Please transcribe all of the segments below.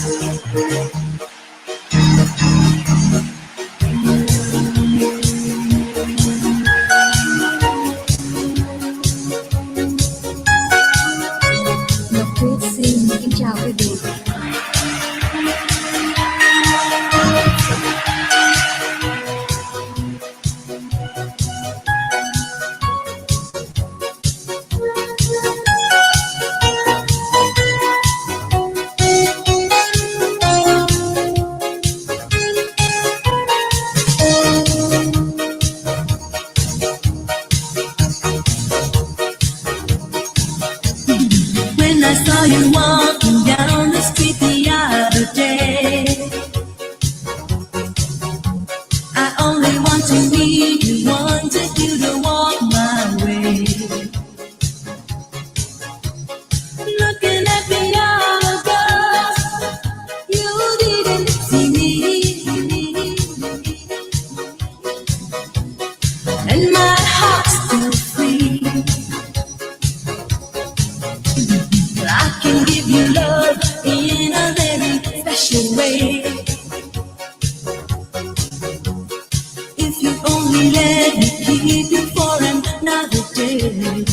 Xin chào quý vị. I saw you walking down the street the other day. I only want to meet you, wanted you to walk my way. Looking at the other girls, you didn't see me, and my heart's still free. I can give you love in a very special way. If you only let me keep you for another day.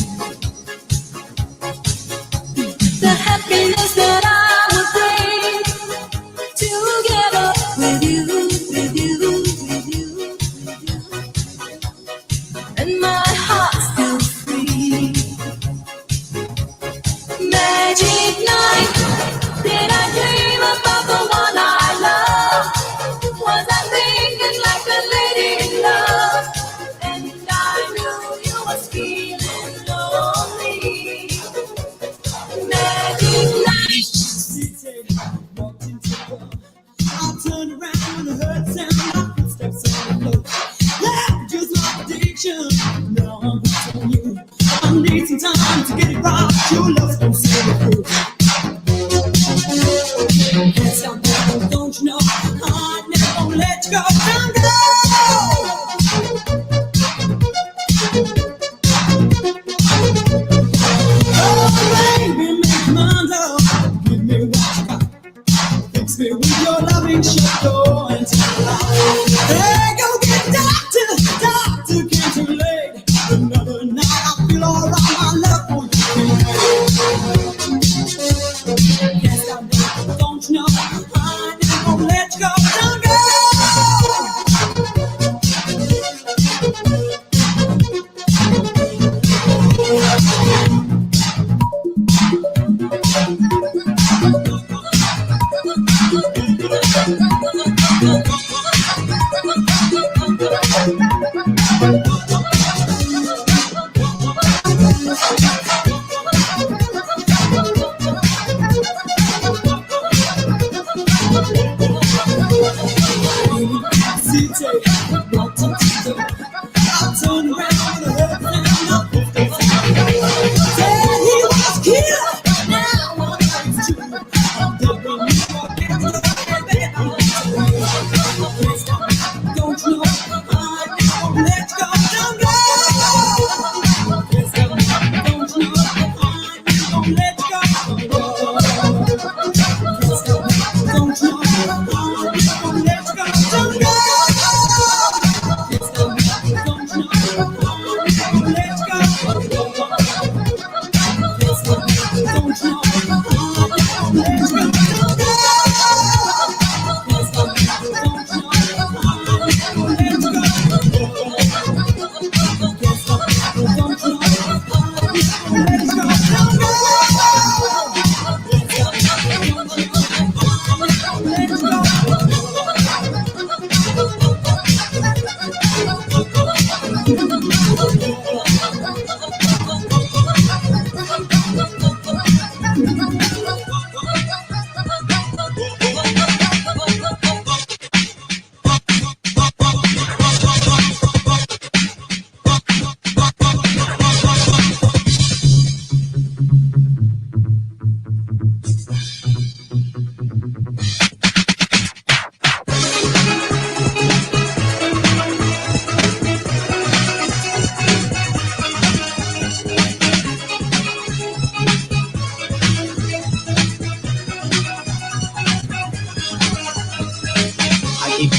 The happiness that I would bring together with you, with you, with you, with you. And my heart's still free. Magic night, did I dream about the one I love? Was I thinking like a lady in love? And I knew you was feeling lonely. Magic night. She said, walked into the club. I turned around and heard the sound of footsteps on the floor. That was just my prediction. Now I'm telling you, I need some time to get it right. Your love's gonna see it through. Can't stop now, don't you know? I never gonna let you go. Don't go. Oh, baby, make your mind up. Give me what you got. Fix me with your loving show and tell me life. Hey, go get a doctor. Doctor, can't too late. Another night I feel alright. My love for you can't stop now, don't you know? I never gonna let you go. Don't go.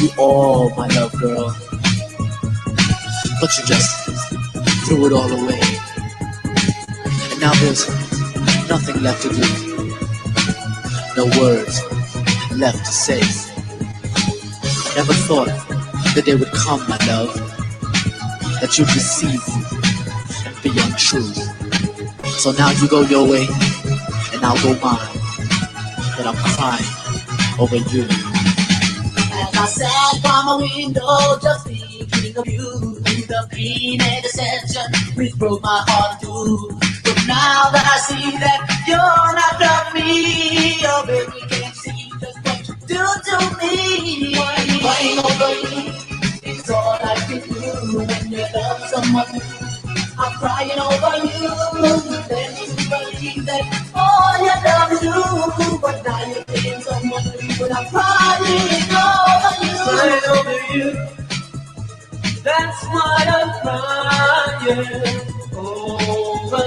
you all my love, girl. But you just threw it all away. And now there's nothing left to do. No words left to say. I never thought the day would come, my love, that you'd deceive me and be untrue. So now you go your way, and I'll go mine. But I'm crying over you. As I sat by my window, just thinking of you, the pain and deception which broke my heart too. But now that I see that you're not loving me, oh baby, can't see just what you do to me. Crying over you is all I can do when you love someone. I'm crying over you, then you believe that all you love is you. But now you're playing someone new, but I'm crying over you. Crying over you, that's why I'm crying over.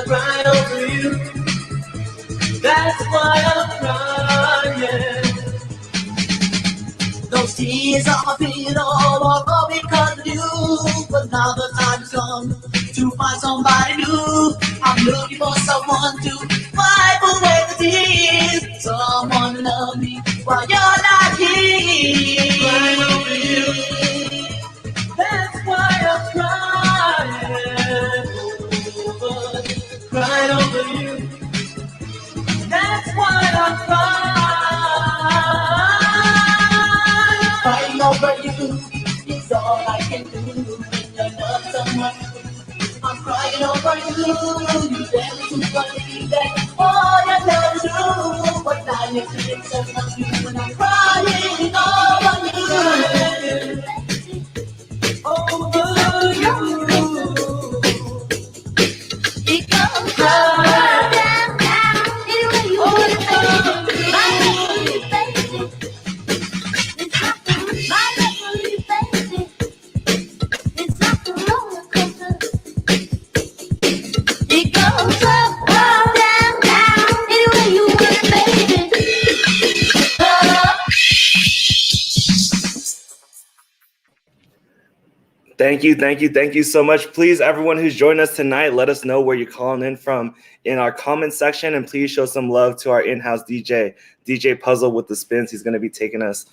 Crying over you, that's why I'm crying. Those tears are my pillow, all because of you. But now the time's come to find somebody new. I'm looking for someone to wipe away the tears, someone to love me while you're not here. Crying over you, that's why I'm crying over. Crying over you, that's why I'm crying. Crying over you is all I can do when I love someone. I'm crying over you. You tell me to believe that all your love is true, but now you're feeling someone new, and I'm crying over you. Over you. It goes down, down, down, anyway you want it, baby. My love for you, baby. It's not my love for you, baby. It's not the roller coaster. It goes up, down, down, anyway you want it, baby. Thank you so much. Please, everyone who's joined us tonight, let us know where you're calling in from in our comment section, and please show some love to our in-house DJ Puzzle with the Spins. He's going to be taking us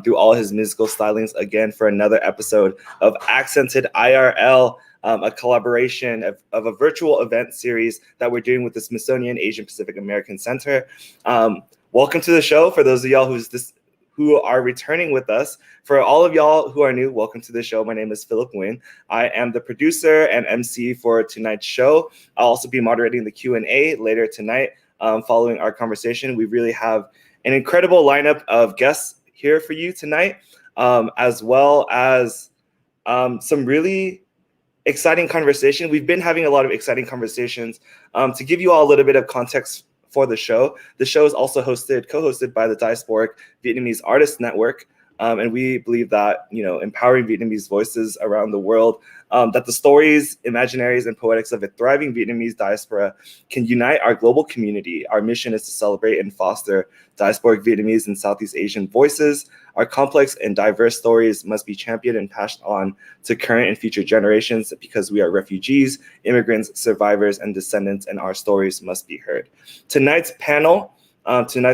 through all his musical stylings again for another episode of Accented IRL, a collaboration of a virtual event series that we're doing with the Smithsonian Asian Pacific American Center. Welcome to the show. For those of y'all who are returning with us. For all of y'all who are new, welcome to the show. My name is Nguyen. I am the producer and MC for tonight's show. I'll also be moderating the Q&A later tonight following our conversation. We really have an incredible lineup of guests here for you tonight, as well as some really exciting conversation. We've been having a lot of exciting conversations. To give you all a little bit of context for the show is also co-hosted by the Diasporic Vietnamese Artists Network, and we believe that empowering Vietnamese voices around the world, that the stories, imaginaries, and poetics of a thriving Vietnamese diaspora can unite our global community. Our mission is to celebrate and foster diasporic Vietnamese and Southeast Asian voices. Our complex and diverse stories must be championed and passed on to current and future generations because we are refugees, immigrants, survivors, and descendants, and our stories must be heard. Tonight's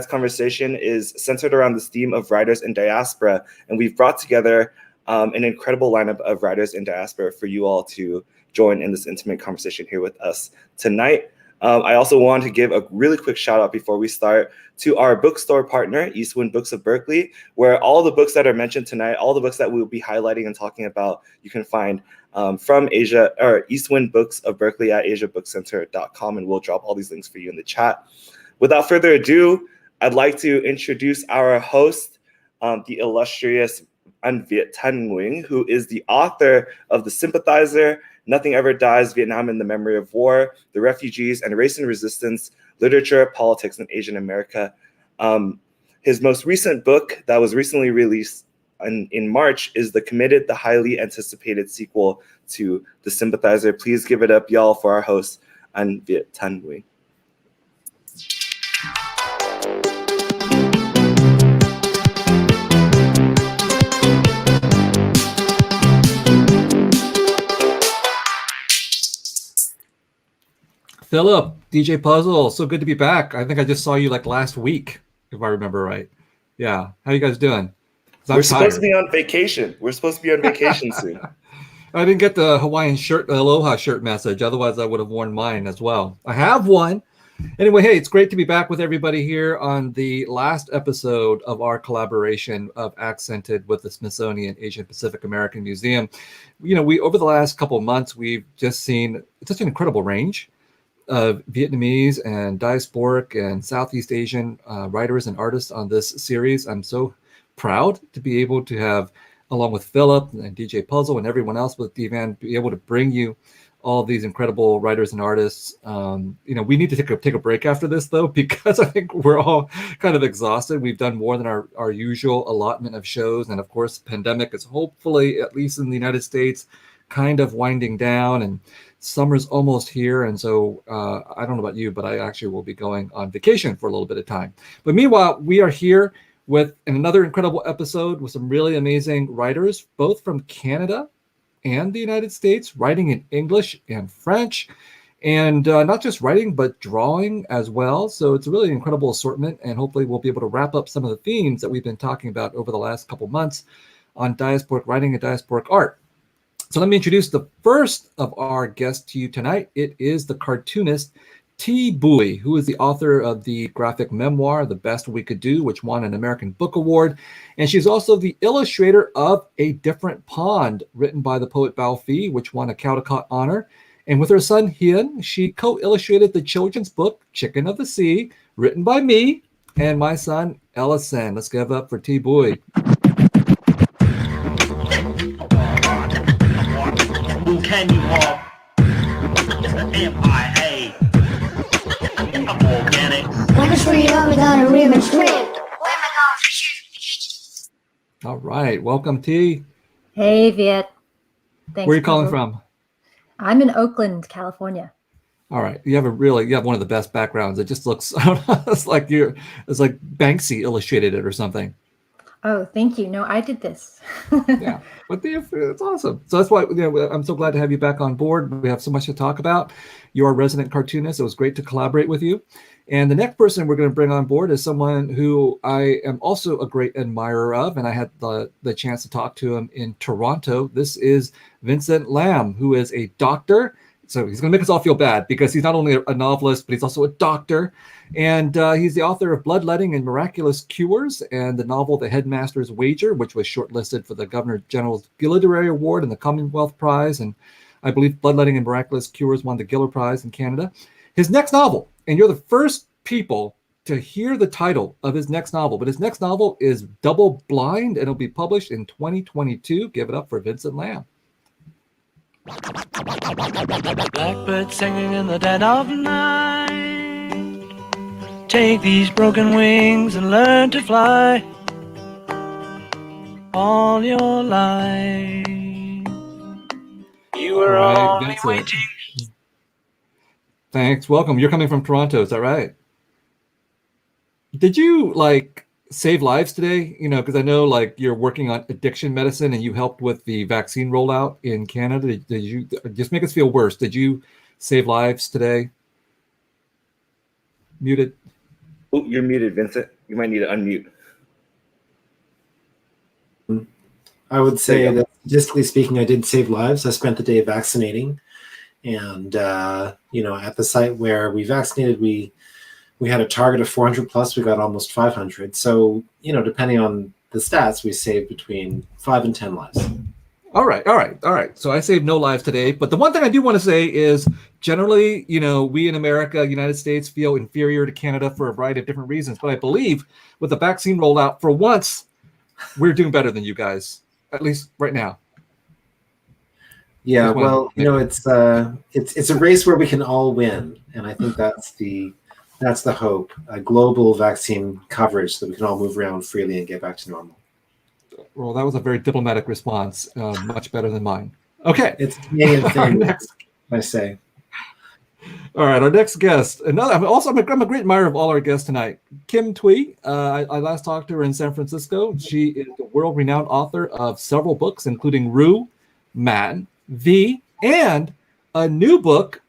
conversation is centered around this theme of writers in diaspora, and we've brought together an incredible lineup of writers in diaspora for you all to join in this intimate conversation here with us tonight. I also want to give a really quick shout out before we start to our bookstore partner, Eastwind Books of Berkeley, where all the books that are mentioned tonight, all the books that we'll be highlighting and talking about, you can find from Asia or Eastwind Books of Berkeley at asiabookcenter.com, and we'll drop all these links for you in the chat. Without further ado, I'd like to introduce our host, the illustrious Viet Nguyen, who is the author of The Sympathizer, Nothing Ever Dies, Vietnam in the Memory of War, The Refugees, and Race and Resistance, Literature, Politics, and Asian America. His most recent book that was recently released in March is The Committed, the highly anticipated sequel to The Sympathizer. Please give it up, y'all, for our host, Viet Nguyen. Philip, DJ Puzzle, so good to be back. I think I just saw you like last week, if I remember right. Yeah. How you guys doing? We're supposed to be on vacation. We're supposed to be on vacation soon. I didn't get the Hawaiian shirt, the Aloha shirt message. Otherwise, I would have worn mine as well. I have one. Anyway, hey, it's great to be back with everybody here on the last episode of our collaboration of Accented with the Smithsonian Asian Pacific American Museum. You know, we over the last couple of months, we've just seen such an incredible range of Vietnamese and diasporic and Southeast Asian writers and artists on this series. I'm so proud to be able to have, along with Philip and DJ Puzzle and everyone else with DVAN, be able to bring you all these incredible writers and artists. You know, we need to take a break after this, though, because I think we're all kind of exhausted. We've done more than our usual allotment of shows. And of course, pandemic is hopefully, at least in the United States, kind of winding down, and summer's almost here. And so I don't know about you, but I actually will be going on vacation for a little bit of time. But meanwhile, we are here with another incredible episode with some really amazing writers, both from Canada and the United States, writing in English and French, and not just writing, but drawing as well. So it's a really incredible assortment, and hopefully we'll be able to wrap up some of the themes that we've been talking about over the last couple months on diasporic writing and diasporic art. So let me introduce the first of our guests to you tonight. It is the cartoonist Thi Bui, who is the author of the graphic memoir, The Best We Could Do, which won an American Book Award. And she's also the illustrator of A Different Pond, written by the poet Bao Phi, which won a Caldecott honor. And with her son Nguyen, she co-illustrated the children's book, Chicken of the Sea, written by me and my son Ellison. Let's give it up for Thi Bui. Who can you walk? MIA. I'm organic. Like a tree without a ribbon strip. All right. Welcome, T. Hey, Viet. Thanks. Where are you calling from? I'm in Oakland, California. All right. You have one of the best backgrounds. It just looks, I don't know, it's like Banksy illustrated it or something. Oh, thank you. No, I did this. Yeah, but it's awesome. So that's why I'm so glad to have you back on board. We have so much to talk about. You're a resident cartoonist. It was great to collaborate with you. And the next person we're going to bring on board is someone who I am also a great admirer of, and I had the chance to talk to him in Toronto. This is Vincent Lam, who is a doctor. So he's going to make us all feel bad because he's not only a novelist, but he's also a doctor. And he's the author of Bloodletting and Miraculous Cures and the novel The Headmaster's Wager, which was shortlisted for the Governor General's Literary Award and the Commonwealth Prize. And I believe Bloodletting and Miraculous Cures won the Giller Prize in Canada. His next novel, and you're the first people to hear the title of his next novel, but his next novel is Double Blind, and it'll be published in 2022. Give it up for Vincent Lam. Blackbird singing in the dead of night. Take these broken wings and learn to fly all your life. You were All right, only Vincent. waiting. Thanks. Welcome. You're coming from Toronto. Is that right? Did you save lives today? You know, because I know you're working on addiction medicine and you helped with the vaccine rollout in Canada. Did you just make us feel worse? Did you save lives today? Muted. Oh, you're muted, Vincent. You might need to unmute. I would say that statistically speaking, I did save lives. I spent the day vaccinating, and at the site where we vaccinated, we had a target of 400 plus. We got almost 500. So depending on the stats, we saved between 5 and 10 lives. All right. So I saved no lives today. But the one thing I do want to say is generally, we in America, United States, feel inferior to Canada for a variety of different reasons. But I believe with the vaccine rollout, for once, we're doing better than you guys, at least right now. Yeah, well, it's a race where we can all win. And I think that's the hope, a global vaccine coverage so that we can all move around freely and get back to normal. Well, that was a very diplomatic response, much better than mine. Okay. It's Canadian thing, I say. All right, our next guest. I'm a great admirer of all our guests tonight. Kim Thuy. I last talked to her in San Francisco. She is the world-renowned author of several books, including Ru, Man, V, and a new book,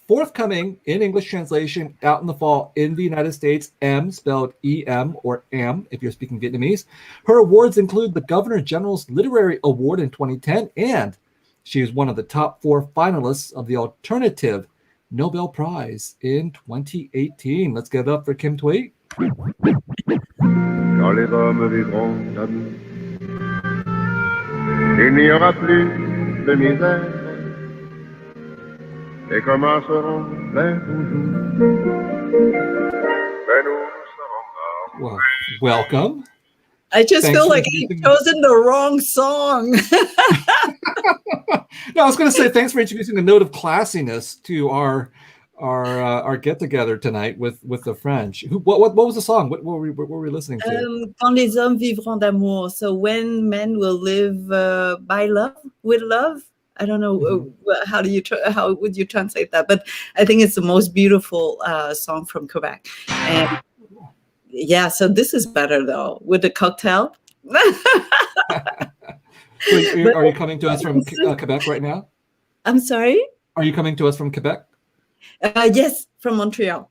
forthcoming in English translation out in the fall in the United States, M, spelled E-M or Am if you're speaking Vietnamese. Her awards include the Governor General's Literary Award in 2010, and she is one of the top 4 finalists of the Alternative Nobel Prize in 2018. Let's give it up for Kim Thuy. Quand les hommes vivront d'amour, il n'y aura plus de misère, et commenceront les beaux jours, mais nous serons morts. Well, welcome. I just Thanks feel for like introducing- I've chosen the wrong song. No, I was going to say thanks for introducing a note of classiness to our get together tonight with the French. What was the song? What were we listening to? Quand les hommes vivront d'amour. So when men will live by love, with love. I don't know how would you translate that, but I think it's the most beautiful song from Quebec. And yeah, so this is better though with the cocktail. So are you coming to us from Quebec right now? I'm sorry? Are you coming to us from Quebec? Yes, from Montreal.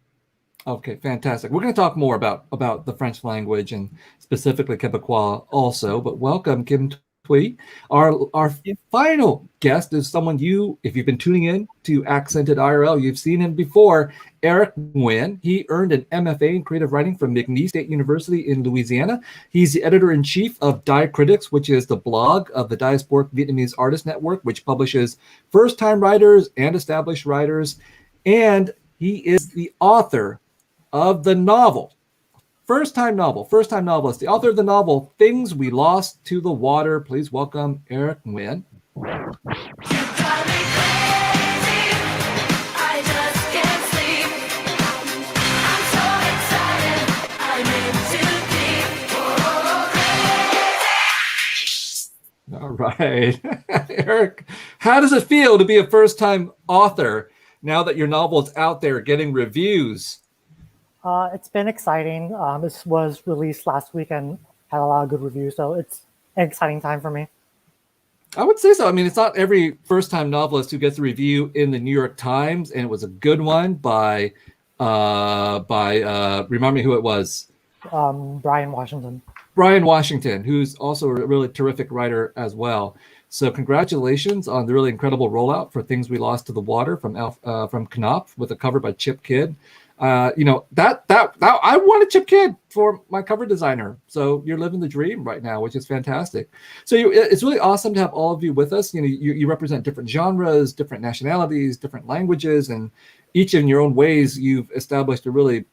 Okay, fantastic. We're going to talk more about the French language and specifically Quebecois also, but welcome, Kim Thuy. Our final guest is someone if you've been tuning in to AccentediRL, you've seen him before, Eric Nguyen. He earned an MFA in creative writing from McNeese State University in Louisiana. He's the editor-in-chief of Diacritics, which is the blog of the Diasporic Vietnamese Artists Network, which publishes first-time writers and established writers. And he is the author of the novel, first-time novelist, the author of the novel, Things We Lost to the Water. Please welcome Eric Nguyen. All right. Eric, how does it feel to be a first-time author now that your novel is out there getting reviews? It's been exciting. This was released last week and had a lot of good reviews, so it's an exciting time for me. I would say so. I mean, it's not every first-time novelist who gets a review in the New York Times, and it was a good one by remind me who it was. Brian Washington. Brian Washington, who's also a really terrific writer as well. So congratulations on the really incredible rollout for Things We Lost to the Water from Knopf with a cover by Chip Kidd. That I want a Chip Kidd for my cover designer. So you're living the dream right now, which is fantastic. So it's really awesome to have all of you with us. You represent different genres, different nationalities, different languages, and each in your own ways, you've established a really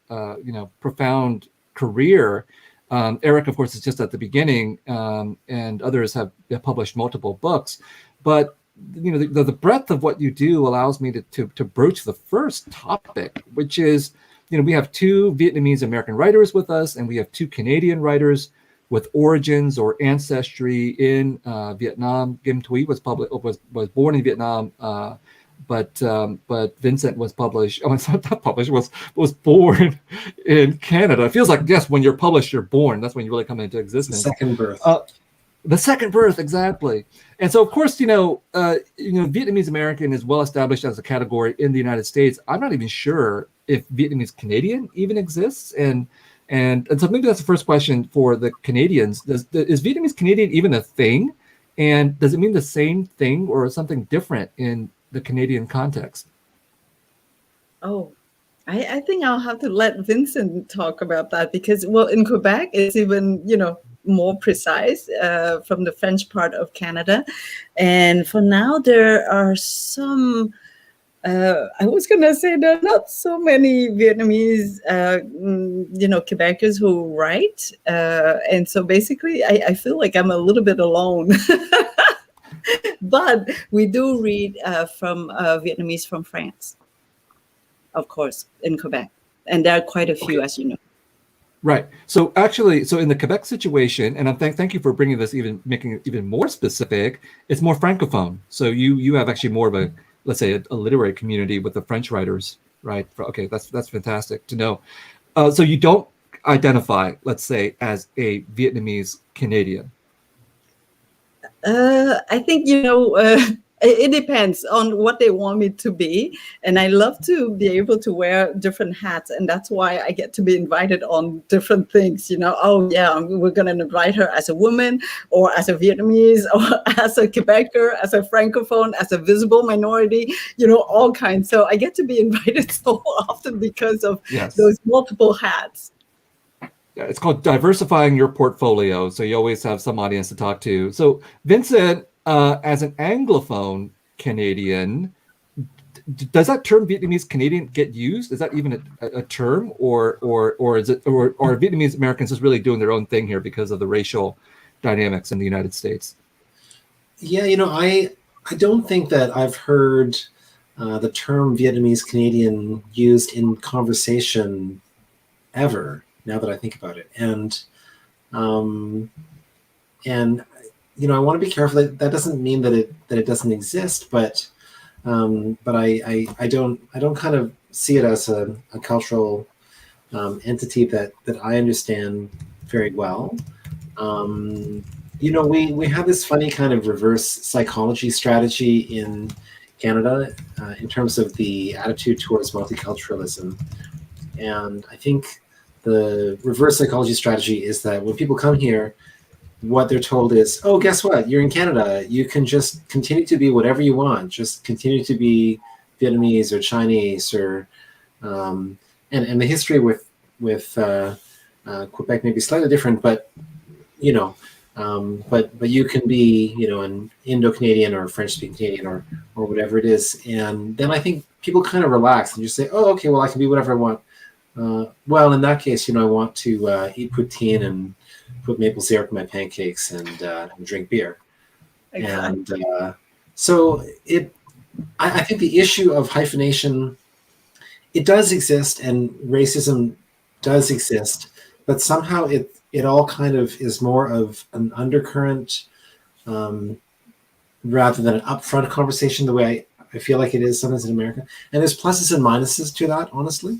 profound career. Eric, of course, is just at the beginning, and others have published multiple books. But the breadth of what you do allows me to broach the first topic, which is, we have 2 Vietnamese American writers with us, and we have 2 Canadian writers with origins or ancestry in Vietnam. Kim Thuy was born in Vietnam, but Vincent was was born in Canada. It feels like, yes, when you're published, you're born. That's when you really come into existence. The second birth. The second birth, exactly. And so, of course, Vietnamese American is well established as a category in the United States. I'm not even sure if Vietnamese Canadian even exists. And so maybe that's the first question for the Canadians. Is Vietnamese Canadian even a thing? And does it mean the same thing or something different in the Canadian context? Oh, I think I'll have to let Vincent talk about that because, well, in Quebec, it's even, more precise from the French part of Canada. And for now, there are some, I was going to say there are not so many Vietnamese, Quebecers who write. And so basically, I feel like I'm a little bit alone. But we do read from Vietnamese from France, of course, in Quebec. And there are quite a few, as you know. Right. So actually, in the Quebec situation, and thank you for bringing this, making it even more specific, it's more Francophone. So you have actually more of a, let's say, a literary community with the French writers, right? Okay, that's fantastic to know. So you don't identify, let's say, as a Vietnamese Canadian. I think, It depends on what they want me to be. And I love to be able to wear different hats. And that's why I get to be invited on different things. Oh, yeah, we're going to invite her as a woman or as a Vietnamese or as a Quebecer, as a Francophone, as a visible minority, all kinds. So I get to be invited so often because of those multiple hats. Yeah, it's called diversifying your portfolio. So you always have some audience to talk to. So Vincent, as an Anglophone Canadian, does that term Vietnamese Canadian get used? Is that even a term, or is it, or are Vietnamese Americans just really doing their own thing here because of the racial dynamics in the United States? Yeah, I don't think that I've heard the term Vietnamese Canadian used in conversation ever. Now that I think about it, and I want to be careful that doesn't mean that it doesn't exist, but I don't kind of see it as a cultural entity that I understand very well. We have this funny kind of reverse psychology strategy in Canada in terms of the attitude towards multiculturalism, and I think the reverse psychology strategy is that when people come here, what they're told is, oh, guess what? You're in Canada. You can just continue to be whatever you want. Just continue to be Vietnamese or Chinese or, and the history with Quebec may be slightly different, but but you can be an Indo-Canadian or French-speaking Canadian or whatever it is, and then I think people kind of relax and just say, oh, okay, well, I can be whatever I want. Well, in that case, I want to eat poutine and put maple syrup in my pancakes and drink beer. Exactly. And so I think the issue of hyphenation, it does exist, and racism does exist, but somehow it all kind of is more of an undercurrent rather than an upfront conversation, the way I feel like it is sometimes in America. And there's pluses and minuses to that, honestly.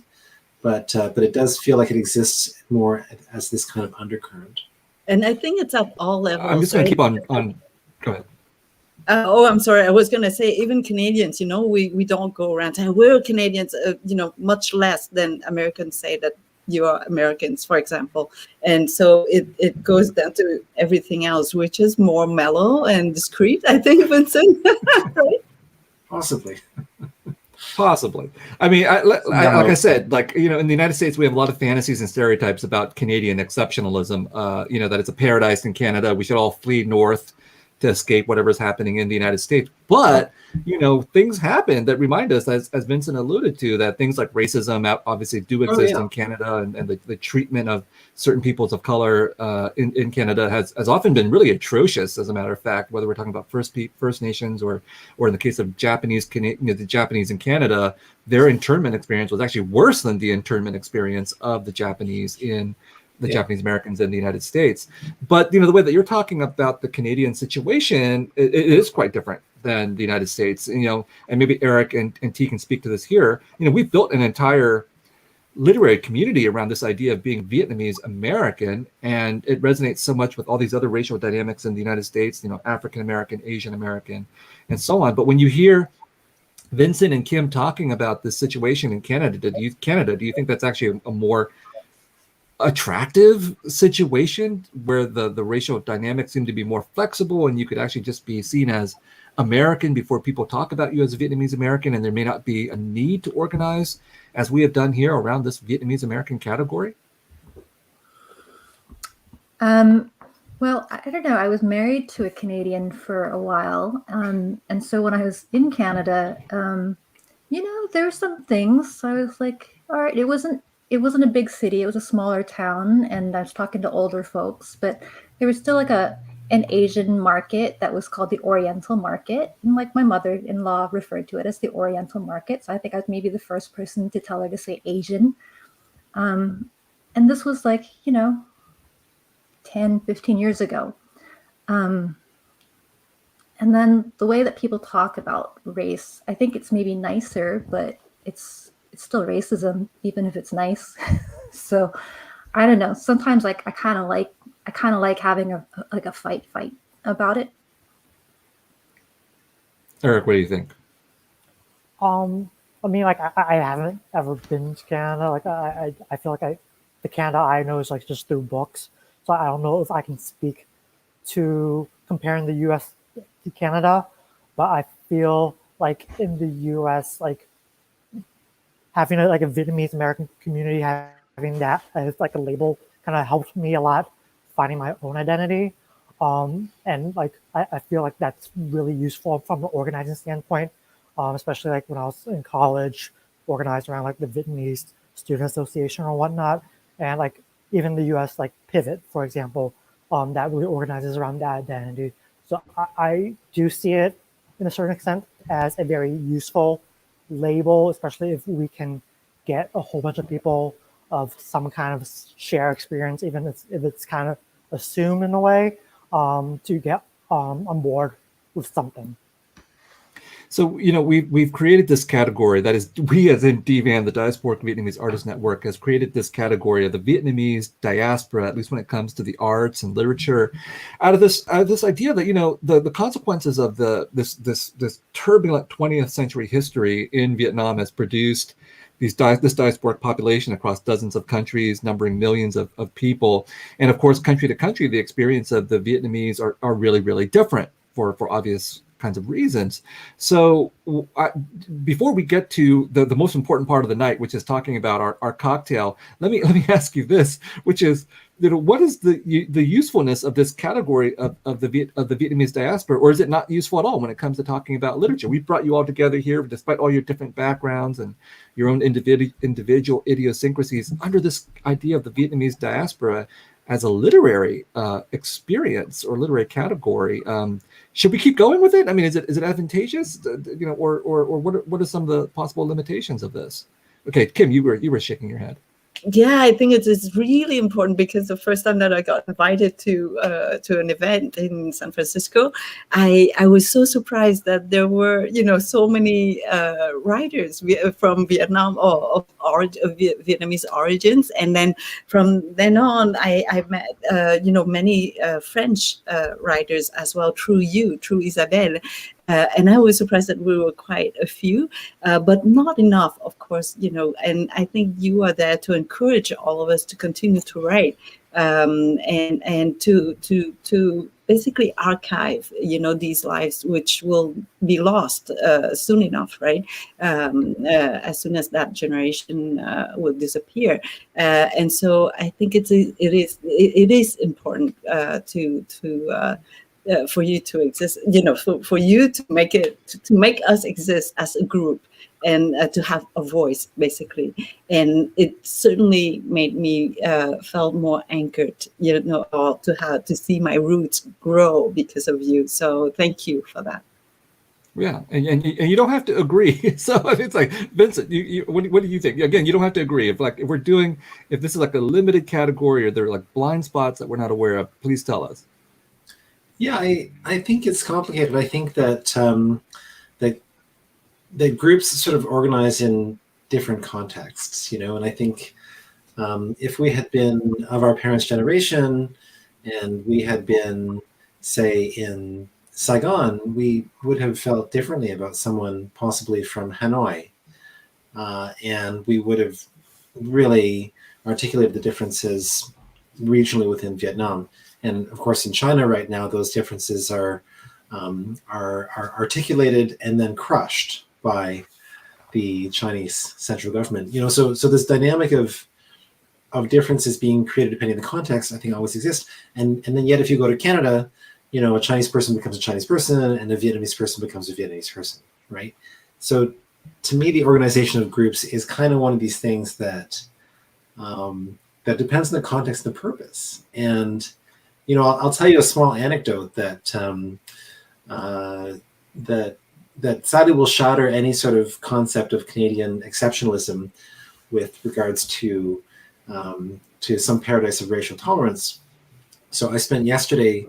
But it does feel like it exists more as this kind of undercurrent. And I think it's at all levels. I'm just going to keep on. Go ahead. I'm sorry. I was going to say, even Canadians, we don't go around saying we're Canadians, much less than Americans say that you are Americans, for example. And so it goes down to everything else, which is more mellow and discreet, I think, Vincent. Right? Possibly. Possibly. I mean, like I said, in the United States, we have a lot of fantasies and stereotypes about Canadian exceptionalism. That it's a paradise in Canada. We should all flee north to escape whatever's happening in the United States. But, things happen that remind us, as Vincent alluded to, that things like racism obviously do exist in Canada, and the treatment of certain peoples of color in Canada has often been really atrocious, as a matter of fact, whether we're talking about First Nations or in the case of the Japanese in Canada, their internment experience was actually worse than the internment experience of the Japanese in the Japanese Americans in the United States. But the way that you're talking about the Canadian situation, it is quite different than the United States. And maybe Eric and Thi can speak to this here. We've built an entire literary community around this idea of being Vietnamese American, and it resonates so much with all these other racial dynamics in the United States, African American, Asian American, and so on. But when you hear Vincent and Kim talking about this situation in Canada, do you think that's actually a more attractive situation where the racial dynamics seem to be more flexible, and you could actually just be seen as American before people talk about you as a Vietnamese American, and there may not be a need to organize as we have done here around this Vietnamese American category? Well, I don't know. I was married to a Canadian for a while. And so when I was in Canada, there were some things I was like, all right, it wasn't a big city. It was a smaller town, and I was talking to older folks, but there was still an Asian market that was called the Oriental Market. And my mother-in-law referred to it as the Oriental Market. So I think I was maybe the first person to tell her to say Asian. And this was 10, 15 years ago. And then the way that people talk about race, I think it's maybe nicer, but it's still racism, even if it's nice. So I don't know. Sometimes I kind of like having a fight about it. Eric, what do you think? I mean, like I haven't ever been to Canada. Like I feel like the Canada I know is like just through books. So I don't know if I can speak to comparing the U.S. to Canada, but I feel like in the U.S., like having like a Vietnamese American community, having that as like a label, kind of helped me a lot finding my own identity. And like I feel like that's really useful from an organizing standpoint, especially like when I was in college, organized around like the Vietnamese Student Association or whatnot, and like even the U.S. like Pivot, for example, that really organizes around that identity. So I do see it in a certain extent as a very useful label, especially if we can get a whole bunch of people of some kind of share experience, even if it's kind of assumed in a way, to get on board with something. So, you know, we've created this category, that is, we as in DVAN, the Diasporic Vietnamese Artists Network, has created this category of the Vietnamese diaspora, at least when it comes to the arts and literature, out of this idea that, you know, the consequences of this turbulent 20th century history in Vietnam has produced this diasporic population across dozens of countries, numbering millions of people. And of course, country to country, the experience of the Vietnamese are really, really different for obvious kinds of reasons. So before we get to the most important part of the night, which is talking about our cocktail, let me ask you this, which is, you know, what is the usefulness of this category of the Vietnamese diaspora, or is it not useful at all when it comes to talking about literature? We've brought you all together here, despite all your different backgrounds and your own individual idiosyncrasies, under this idea of the Vietnamese diaspora as a literary experience or literary category. Should we keep going with it? I mean, is it advantageous? You know, or what are some of the possible limitations of this? Okay, Kim, you were shaking your head. Yeah, I think it's really important, because the first time that I got invited to an event in San Francisco, I was so surprised that there were, you know, so many writers from Vietnam or of Vietnamese origins, and then from then on, I met you know, many French writers as well through Isabelle. And I was surprised that we were quite a few, but not enough, of course, you know, and I think you are there to encourage all of us to continue to write, and to basically archive, you know, these lives, which will be lost soon enough, right? As soon as that generation will disappear. And so I think it is important for you to exist, you know, for you to make us exist as a group, and to have a voice, basically. And it certainly made me felt more anchored, you know, or to see my roots grow because of you. So thank you for that. Yeah, and you don't have to agree. So it's like, Vincent, what do you think? Again, you don't have to agree. If this is like a limited category, or there are like blind spots that we're not aware of, please tell us. Yeah, I think it's complicated. I think that that groups sort of organize in different contexts, you know, and I think if we had been of our parents' generation and we had been, say, in Saigon, we would have felt differently about someone possibly from Hanoi, and we would have really articulated the differences regionally within Vietnam. And of course, in China right now, those differences are articulated and then crushed by the Chinese central government. You know, so this dynamic of differences being created depending on the context, I think, always exists. And then yet, if you go to Canada, you know, a Chinese person becomes a Chinese person, and a Vietnamese person becomes a Vietnamese person, right? So, to me, the organization of groups is kind of one of these things that that depends on the context and the purpose. And you know, I'll tell you a small anecdote that that sadly will shatter any sort of concept of Canadian exceptionalism with regards to some paradise of racial tolerance. So I spent yesterday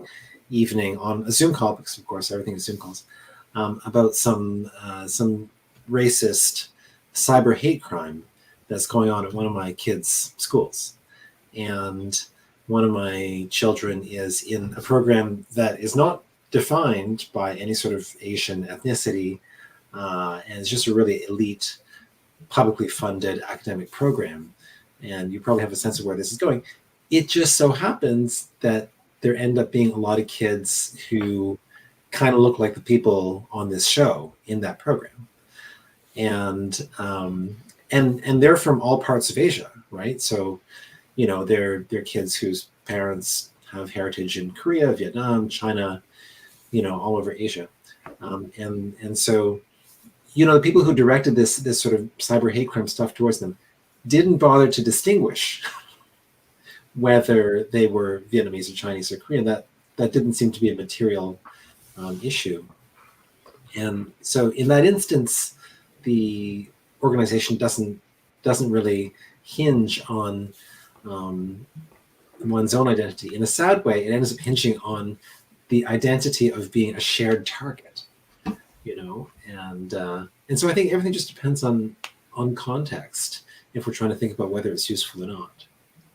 evening on a Zoom call, because of course everything is Zoom calls, about some racist cyber hate crime that's going on at one of my kids' schools, and one of my children is in a program that is not defined by any sort of Asian ethnicity, and it's just a really elite, publicly funded academic program. And you probably have a sense of where this is going. It just so happens that there end up being a lot of kids who kind of look like the people on this show in that program, and they're from all parts of Asia, right? So, you know, they're kids whose parents have heritage in Korea, Vietnam, China, you know, all over Asia, and so, you know, the people who directed this sort of cyber hate crime stuff towards them didn't bother to distinguish whether they were Vietnamese or Chinese or Korean. That didn't seem to be a material issue. And so in that instance, the organization doesn't really hinge on one's own identity. In a sad way, it ends up hinging on the identity of being a shared target, you know, and so I think everything just depends on context if we're trying to think about whether it's useful or not.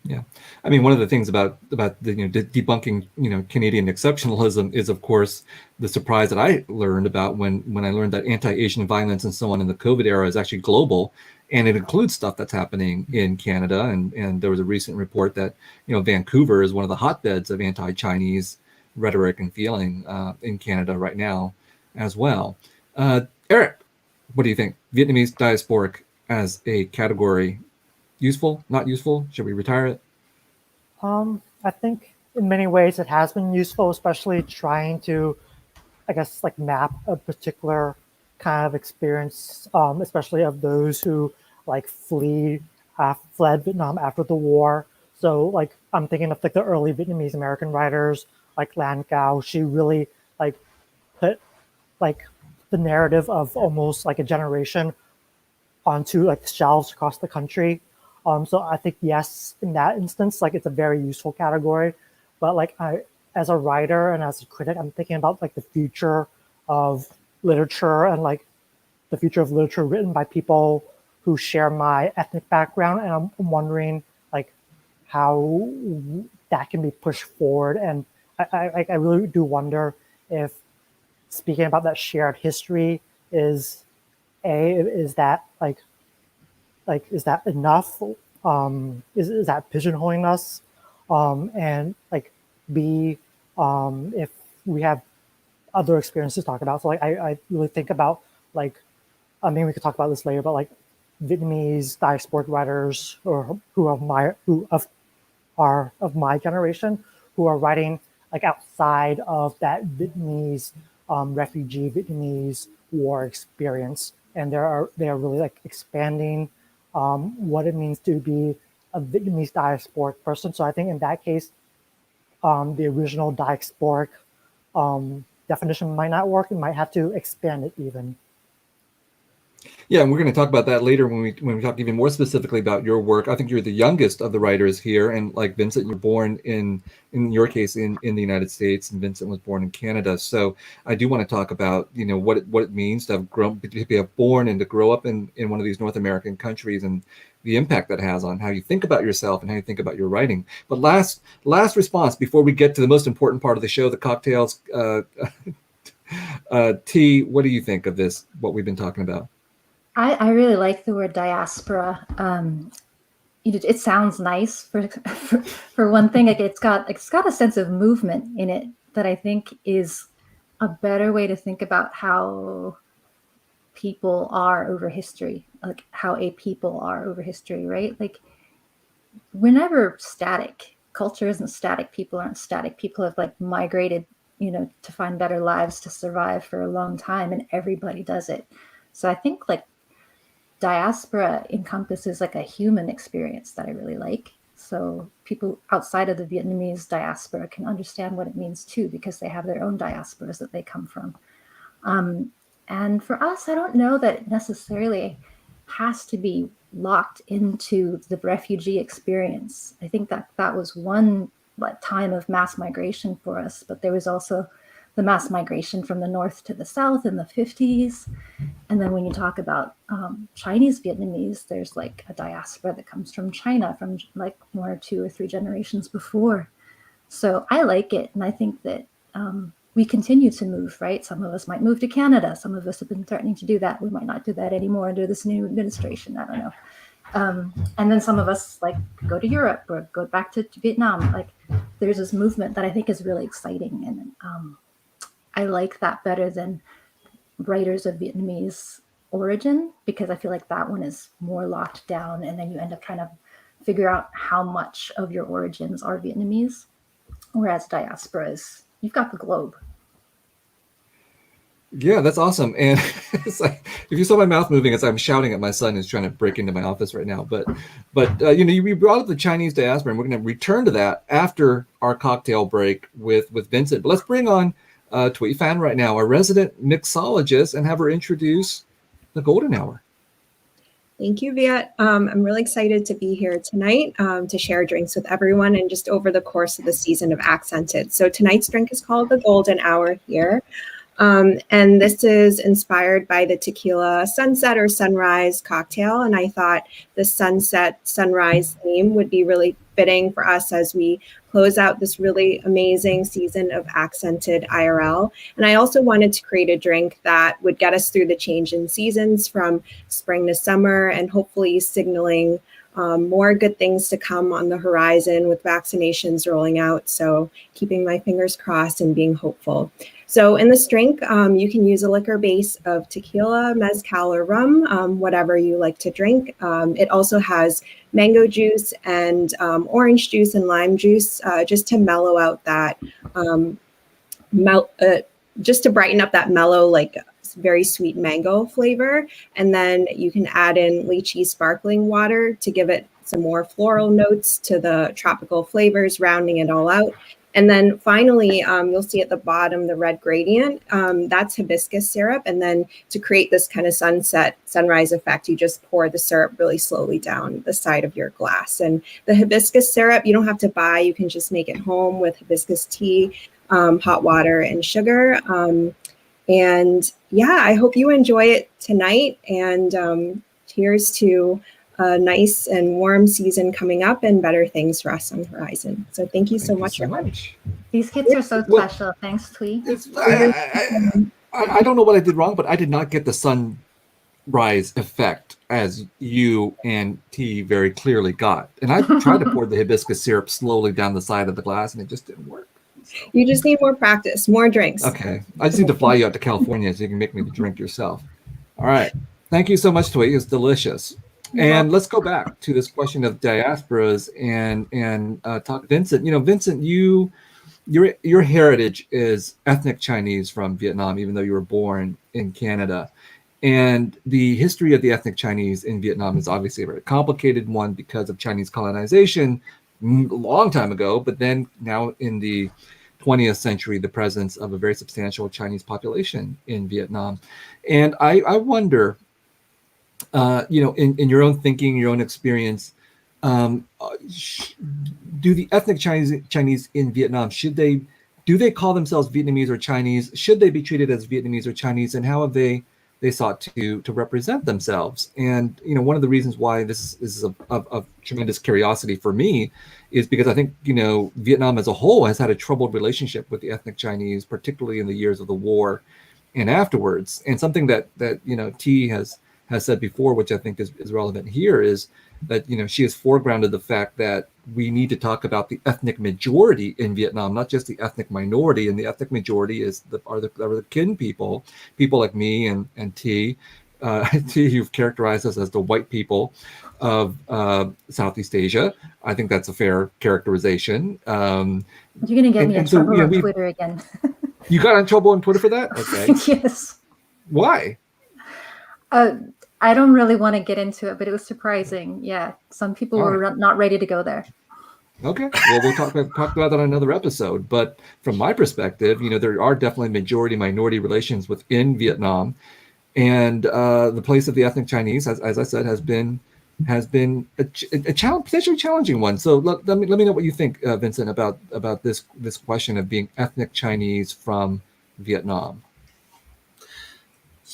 Yeah, I mean, one of the things about the debunking Canadian exceptionalism is, of course, the surprise that I learned about when I learned that anti-Asian violence and so on in the COVID era is actually global, and it includes stuff that's happening in Canada. And there was a recent report that Vancouver is one of the hotbeds of anti-Chinese rhetoric and feeling in Canada right now as well. Eric, what do you think? Vietnamese diasporic as a category. Useful, not useful? Should we retire it? I think in many ways it has been useful, especially trying to, I guess, like map a particular kind of experience, especially of those who like fled Vietnam after the war. So like I'm thinking of like the early Vietnamese American writers like Lan Cao. She really like put like the narrative of almost like a generation onto like shelves across the country. So I think, yes, in that instance, like it's a very useful category, but like as a writer and as a critic, I'm thinking about like the future of literature and like the future of literature written by people who share my ethnic background. And I'm wondering like how that can be pushed forward. And I really do wonder if speaking about that shared history is that is that enough? Is that pigeonholing us? And like B, if we have other experiences to talk about. So like I really think about like, I mean, we could talk about this later, but like Vietnamese diasporic writers who are of my generation, who are writing like outside of that Vietnamese refugee Vietnamese war experience. And they are really like expanding what it means to be a Vietnamese diasporic person. So I think in that case, the original diasporic definition might not work. We might have to expand it even. Yeah, and we're going to talk about that later when we talk even more specifically about your work. I think you're the youngest of the writers here, and like Vincent, you're born in your case in the United States, and Vincent was born in Canada. So I do want to talk about what it means to have born and to grow up in one of these North American countries, and the impact that has on how you think about yourself and how you think about your writing. But last response before we get to the most important part of the show, the cocktails. Thi, what do you think of this? What we've been talking about? I really like the word diaspora. It sounds nice for one thing. Like it's got a sense of movement in it that I think is a better way to think about how people are over history, like how a people are over history, right? Like we're never static. Culture isn't static. People aren't static. People have like migrated, to find better lives, to survive for a long time, and everybody does it. So I think like diaspora encompasses like a human experience that I really like. So people outside of the Vietnamese diaspora can understand what it means too, because they have their own diasporas that they come from. And for us, I don't know that it necessarily has to be locked into the refugee experience. I think that was one time of mass migration for us, but there was also the mass migration from the north to the south in the 50s. And then when you talk about Chinese Vietnamese, there's like a diaspora that comes from China from like 1 or 2 or 3 generations before. So I like it. And I think that we continue to move, right? Some of us might move to Canada. Some of us have been threatening to do that. We might not do that anymore under this new administration. I don't know. And then some of us like go to Europe or go back to Vietnam. Like there's this movement that I think is really exciting. And I like that better than writers of Vietnamese origin, because I feel like that one is more locked down. And then you end up trying to figure out how much of your origins are Vietnamese. Whereas diaspora is, you've got the globe. Yeah, that's awesome. And it's like, if you saw my mouth moving as I'm shouting at my son who's trying to break into my office right now. But you brought up the Chinese diaspora, and we're going to return to that after our cocktail break with Vincent. But let's bring on Thi Fan right now, our resident mixologist, and have her introduce the Golden Hour. Thank you, Viet. I'm really excited to be here tonight to share drinks with everyone and just over the course of the season of Accented. So tonight's drink is called the Golden Hour here. And this is inspired by the tequila sunset or sunrise cocktail. And I thought the sunset sunrise theme would be really fitting for us as we close out this really amazing season of Accented IRL. And I also wanted to create a drink that would get us through the change in seasons from spring to summer and hopefully signaling more good things to come on the horizon with vaccinations rolling out. So keeping my fingers crossed and being hopeful. So in this drink, you can use a liquor base of tequila, mezcal, or rum, whatever you like to drink. It also has mango juice and orange juice and lime juice, just to mellow out that, just to brighten up that mellow, like very sweet mango flavor. And then you can add in lychee sparkling water to give it some more floral notes to the tropical flavors, rounding it all out. And then finally, you'll see at the bottom, the red gradient, that's hibiscus syrup. And then to create this kind of sunrise effect, you just pour the syrup really slowly down the side of your glass. And the hibiscus syrup, you don't have to buy, you can just make it home with hibiscus tea, hot water, and sugar. And yeah, I hope you enjoy it tonight. And cheers to a nice and warm season coming up and better things for us on the horizon. So thank you so much. These kids are so special. Thanks, Thi. I don't know what I did wrong, but I did not get the sunrise effect as you and T very clearly got. And I tried to pour the hibiscus syrup slowly down the side of the glass, and it just didn't work. You just need more practice, more drinks. Okay. I just need to fly you out to California so you can make me the drink yourself. All right. Thank you so much, Thi. It's delicious. And let's go back to this question of diasporas and talk Vincent. You know, Vincent, your heritage is ethnic Chinese from Vietnam, even though you were born in Canada. And the history of the ethnic Chinese in Vietnam is obviously a very complicated one because of Chinese colonization a long time ago, but then now in the 20th century, the presence of a very substantial Chinese population in Vietnam. And I wonder, in your own thinking, your own experience, do the ethnic Chinese in Vietnam, do they call themselves Vietnamese or Chinese? Should they be treated as Vietnamese or Chinese? And how have they sought to represent themselves? And one of the reasons why this is of tremendous curiosity for me is because I think Vietnam as a whole has had a troubled relationship with the ethnic Chinese, particularly in the years of the war and afterwards. And something that T has said before, which I think is relevant here, is that she has foregrounded the fact that we need to talk about the ethnic majority in Vietnam, not just the ethnic minority. And the ethnic majority are the kin people like me and T. T, you've characterized us as the white people of Southeast Asia. I think that's a fair characterization. You're going to get me in trouble on Twitter again. You got in trouble on Twitter for that? Okay. Yes. Why? I don't really want to get into it, but it was surprising. Yeah, some people were not ready to go there. Okay, well, we'll talk about that on another episode. But from my perspective, there are definitely majority-minority relations within Vietnam, and the place of the ethnic Chinese, as I said, has been a potentially challenging one. So let me know what you think, Vincent, about this question of being ethnic Chinese from Vietnam.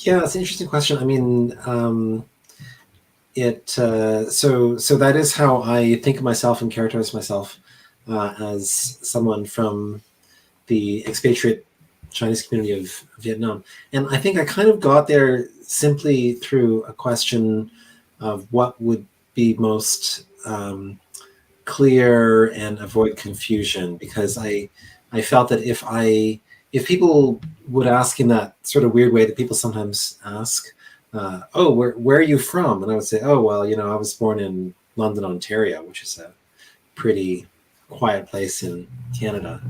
Yeah, it's an interesting question. I mean, so that is how I think of myself and characterize myself as someone from the expatriate Chinese community of Vietnam. And I think I kind of got there simply through a question of what would be most clear and avoid confusion, because I felt that if people would ask in that sort of weird way that people sometimes ask, oh, where are you from? And I would say, oh, well, I was born in London, Ontario, which is a pretty quiet place in Canada.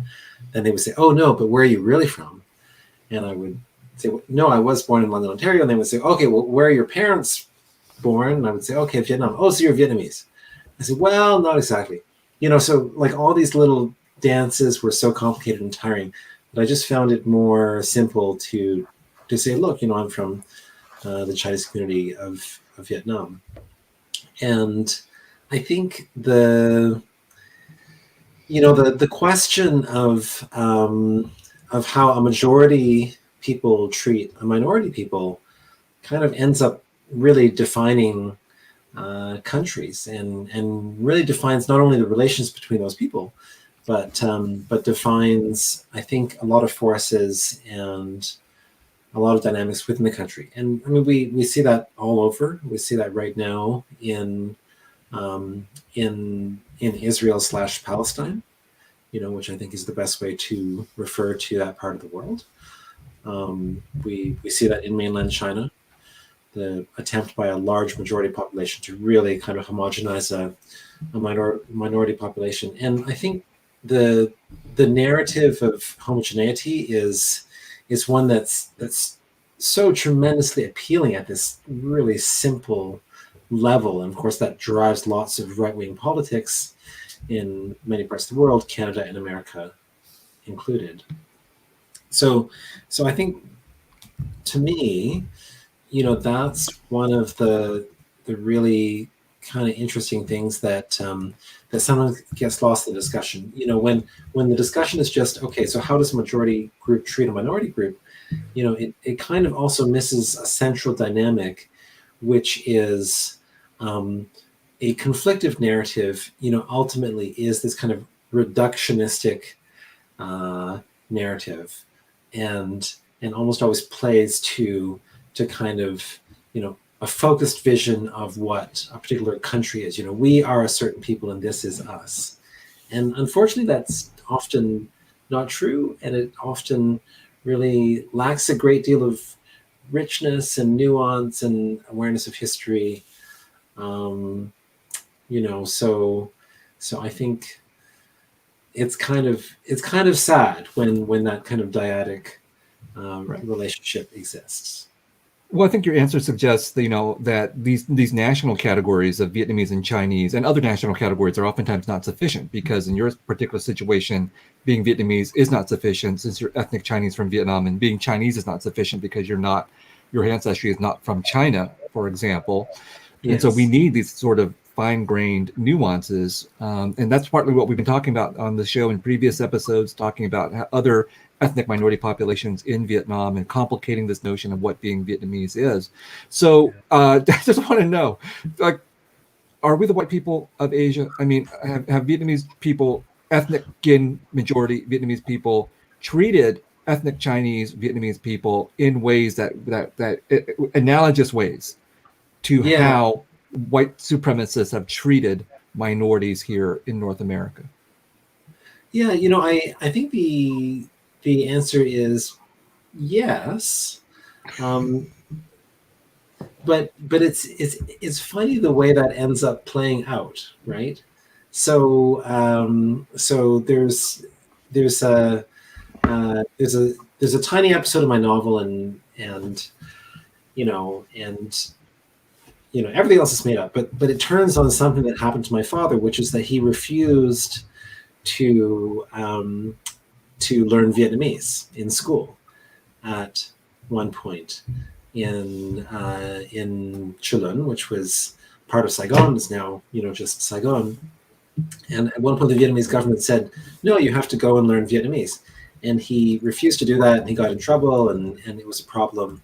Then they would say, oh, no, but where are you really from? And I would say, no, I was born in London, Ontario. And they would say, okay, well, where are your parents born? And I would say, okay, Vietnam. Oh, so you're Vietnamese. I said, well, not exactly. So like all these little dances were so complicated and tiring that I just found it more simple to say, look, I'm from the Chinese community of Vietnam. And I think the question of how a majority people treat a minority people kind of ends up really defining countries and really defines not only the relations between those people, but defines, I think, a lot of forces and a lot of dynamics within the country. And I mean, we see that all over. We see that right now in Israel/Palestine, which I think is the best way to refer to that part of the world. We see that in mainland China, the attempt by a large majority population to really kind of homogenize a minority population. And I think the narrative of homogeneity is one that's so tremendously appealing at this really simple level. And of course, that drives lots of right-wing politics in many parts of the world, Canada and America included. So I think, to me, that's one of the really kind of interesting things that sometimes gets lost in the discussion. When the discussion is just, okay, so how does a majority group treat a minority group? It kind of also misses a central dynamic, which is a conflictive narrative. Ultimately is this kind of reductionistic narrative, and almost always plays to kind of a focused vision of what a particular country is. We are a certain people and this is us. And unfortunately, that's often not true, and it often really lacks a great deal of richness and nuance and awareness of history. So I think it's kind of sad when that kind of dyadic relationship exists. Well, I think your answer suggests that, that these national categories of Vietnamese and Chinese and other national categories are oftentimes not sufficient, because in your particular situation, being Vietnamese is not sufficient since you're ethnic Chinese from Vietnam, and being Chinese is not sufficient because your ancestry is not from China, for example. Yes. And so we need these sort of fine-grained nuances, and that's partly what we've been talking about on the show in previous episodes, talking about how other ethnic minority populations in Vietnam and complicating this notion of what being Vietnamese is. So I just want to know, like, are we the white people of Asia? I mean, have Vietnamese people, ethnic Nguyen majority Vietnamese people, treated ethnic Chinese Vietnamese people in ways that analogous ways to how white supremacists have treated minorities here in North America? Yeah, I think the answer is yes, but it's funny the way that ends up playing out, right? So there's a tiny episode of my novel, and everything else is made up, but it turns on something that happened to my father, which is that he refused to learn Vietnamese in school at one point in Chulun, which was part of Saigon, is now just Saigon. And at one point, the Vietnamese government said, "No, you have to go and learn Vietnamese," and he refused to do that, and he got in trouble, and it was a problem.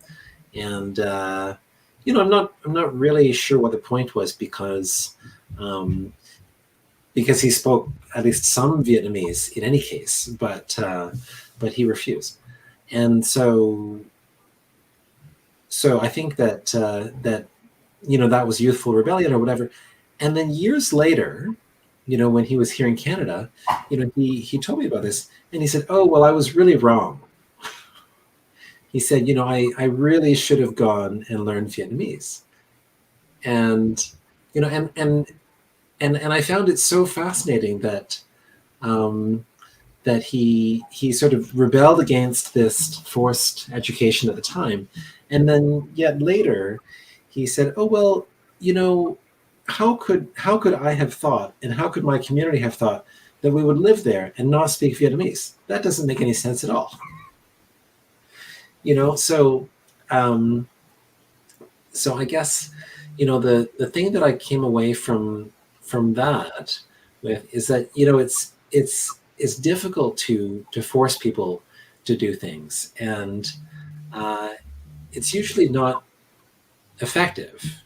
And I'm not really sure what the point was, because he spoke at least some Vietnamese in any case, but he refused. And so I think that that was youthful rebellion or whatever. And then years later, when he was here in Canada, he told me about this, and he said, "Oh, well, I was really wrong." He said, I really should have gone and learned Vietnamese. And and I found it so fascinating that that he sort of rebelled against this forced education at the time, and then yet later he said, "Oh, well, how could I have thought, and how could my community have thought that we would live there and not speak Vietnamese? That doesn't make any sense at all." So I guess the thing that I came away from that with is that it's difficult to force people to do things, and it's usually not effective,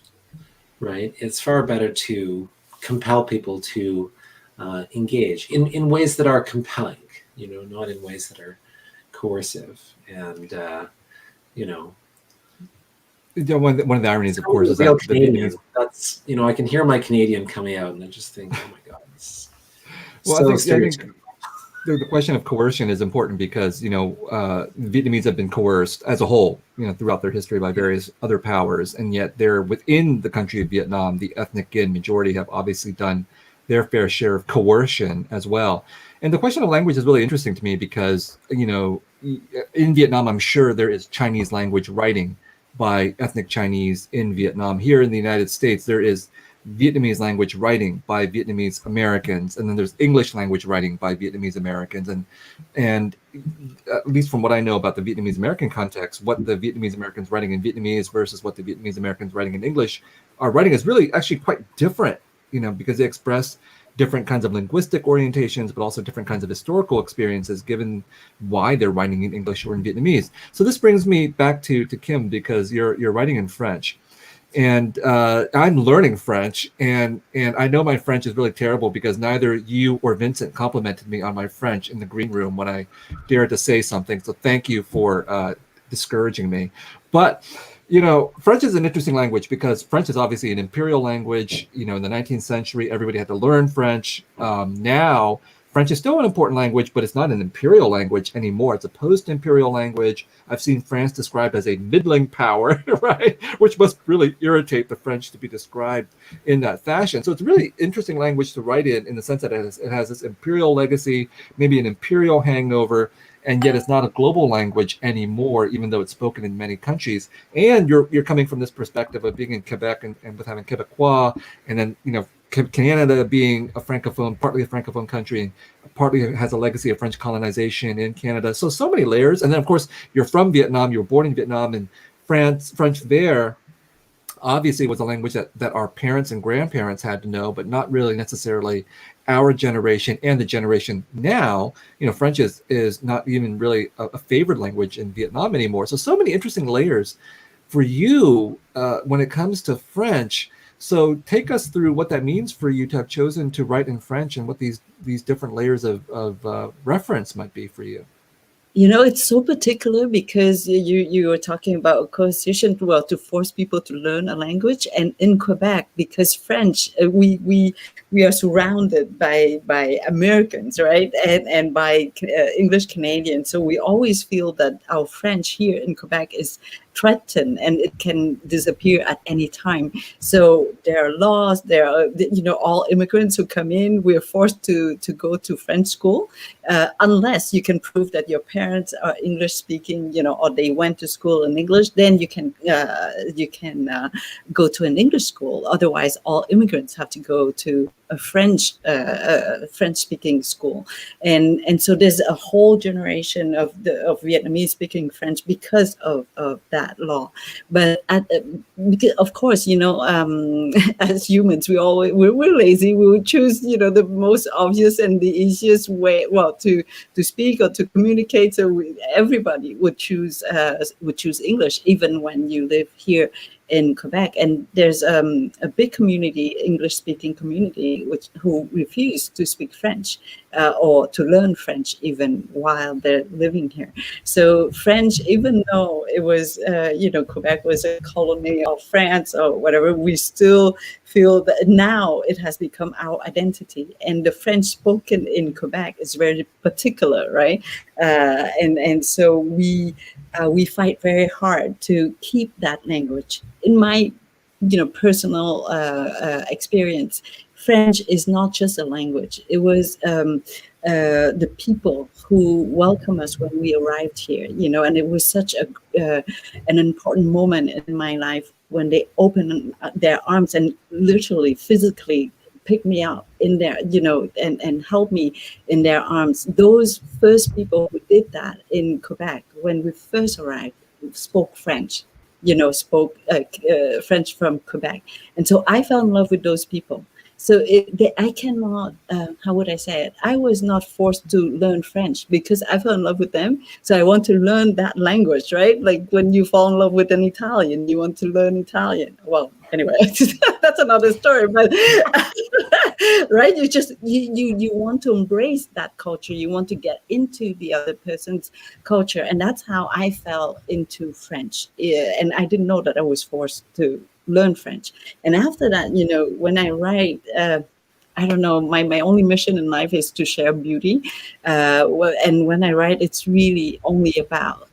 right? It's far better to compel people to engage in ways that are compelling, not in ways that are coercive. And one of the ironies, of course, is that the Vietnamese. That's I can hear my Canadian coming out, and I just think, oh my God. Well, I think the question of coercion is important because Vietnamese have been coerced as a whole, throughout their history by various other powers, and yet they're within the country of Vietnam. The ethnic Nguyen majority have obviously done their fair share of coercion as well. And the question of language is really interesting to me because in Vietnam, I'm sure there is Chinese language writing by ethnic Chinese in Vietnam. Here in the United States, there is Vietnamese language writing by Vietnamese Americans, and then there's English language writing by Vietnamese Americans. And at least from what I know about the Vietnamese American context, what the Vietnamese Americans writing in Vietnamese versus what the Vietnamese Americans writing in English are writing is really actually quite different, because they express different kinds of linguistic orientations, but also different kinds of historical experiences given why they're writing in English or in Vietnamese. So this brings me back to Kim, because you're writing in French. And I'm learning French, and I know my French is really terrible because neither you or Vincent complimented me on my French in the green room when I dared to say something. So thank you for discouraging me. But French is an interesting language because French is obviously an imperial language. In the 19th century, everybody had to learn French. Now, French is still an important language, but it's not an imperial language anymore. It's a post-imperial language. I've seen France described as a middling power, right? Which must really irritate the French to be described in that fashion. So it's a really interesting language to write in the sense that it has this imperial legacy, maybe an imperial hangover, and yet it's not a global language anymore, even though it's spoken in many countries. And you're coming from this perspective of being in Quebec and with having Quebecois, and then Canada being a francophone, partly a francophone country, and partly has a legacy of French colonization in Canada. So many layers. And then, of course, you're from Vietnam. You were born in Vietnam, and French there obviously was a language that our parents and grandparents had to know, but not really necessarily our generation and the generation now. French is not even really a favored language in Vietnam anymore. So many interesting layers for you when it comes to French. So take us through what that means for you to have chosen to write in French, and what these different layers of reference might be for you. It's so particular because you were talking about coercion, to force people to learn a language, and in Quebec, because French, we are surrounded by Americans, right, and by English Canadians, so we always feel that our French here in Quebec is threatened and it can disappear at any time. So there are laws, there are, all immigrants who come in, we're forced to go to French school, unless you can prove that your parents are English speaking, or they went to school in English, then you can go to an English school. Otherwise, all immigrants have to go to a French speaking school, and so there's a whole generation of Vietnamese speaking French because of that law. But because of course, as humans, we're lazy. We would choose the most obvious and the easiest way, to speak or to communicate. So everybody would choose English, even when you live here in Quebec, and there's a big community, English-speaking community, who refuse to speak French or to learn French even while they're living here. So French, even though it was, Quebec was a colony of France or whatever, we still feel that now it has become our identity, and the French spoken in Quebec is very particular, right? And so we fight very hard to keep that language. In my, personal experience, French is not just a language. It was the people who welcomed us when we arrived here, and it was such an important moment in my life when they opened their arms and literally physically picked me up in their, and held me in their arms. Those first people who did that in Quebec when we first arrived spoke French, spoke French from Quebec. And so I fell in love with those people. So I cannot, how would I say it? I was not forced to learn French because I fell in love with them. So I want to learn that language, right? Like when you fall in love with an Italian, you want to learn Italian. Well, anyway, that's another story. But right, you want to embrace that culture. You want to get into the other person's culture, and that's how I fell into French. And I didn't know that I was forced to learn French. And after that, when I write, I don't know, my only mission in life is to share beauty. And when I write, it's really only about,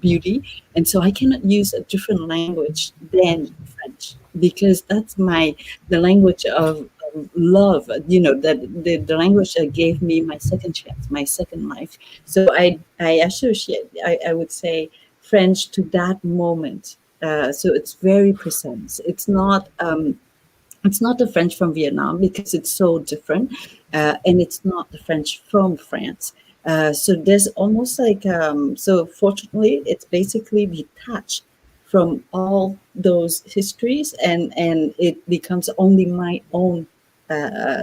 beauty. And so I cannot use a different language than French, because that's the language of love, that the language that gave me my second chance, my second life. So I associate, I would say, French to that moment. So it's very precise. It's not the French from Vietnam because it's so different, and it's not the French from France. So there's almost like, so fortunately, it's basically detached from all those histories, and it becomes only my own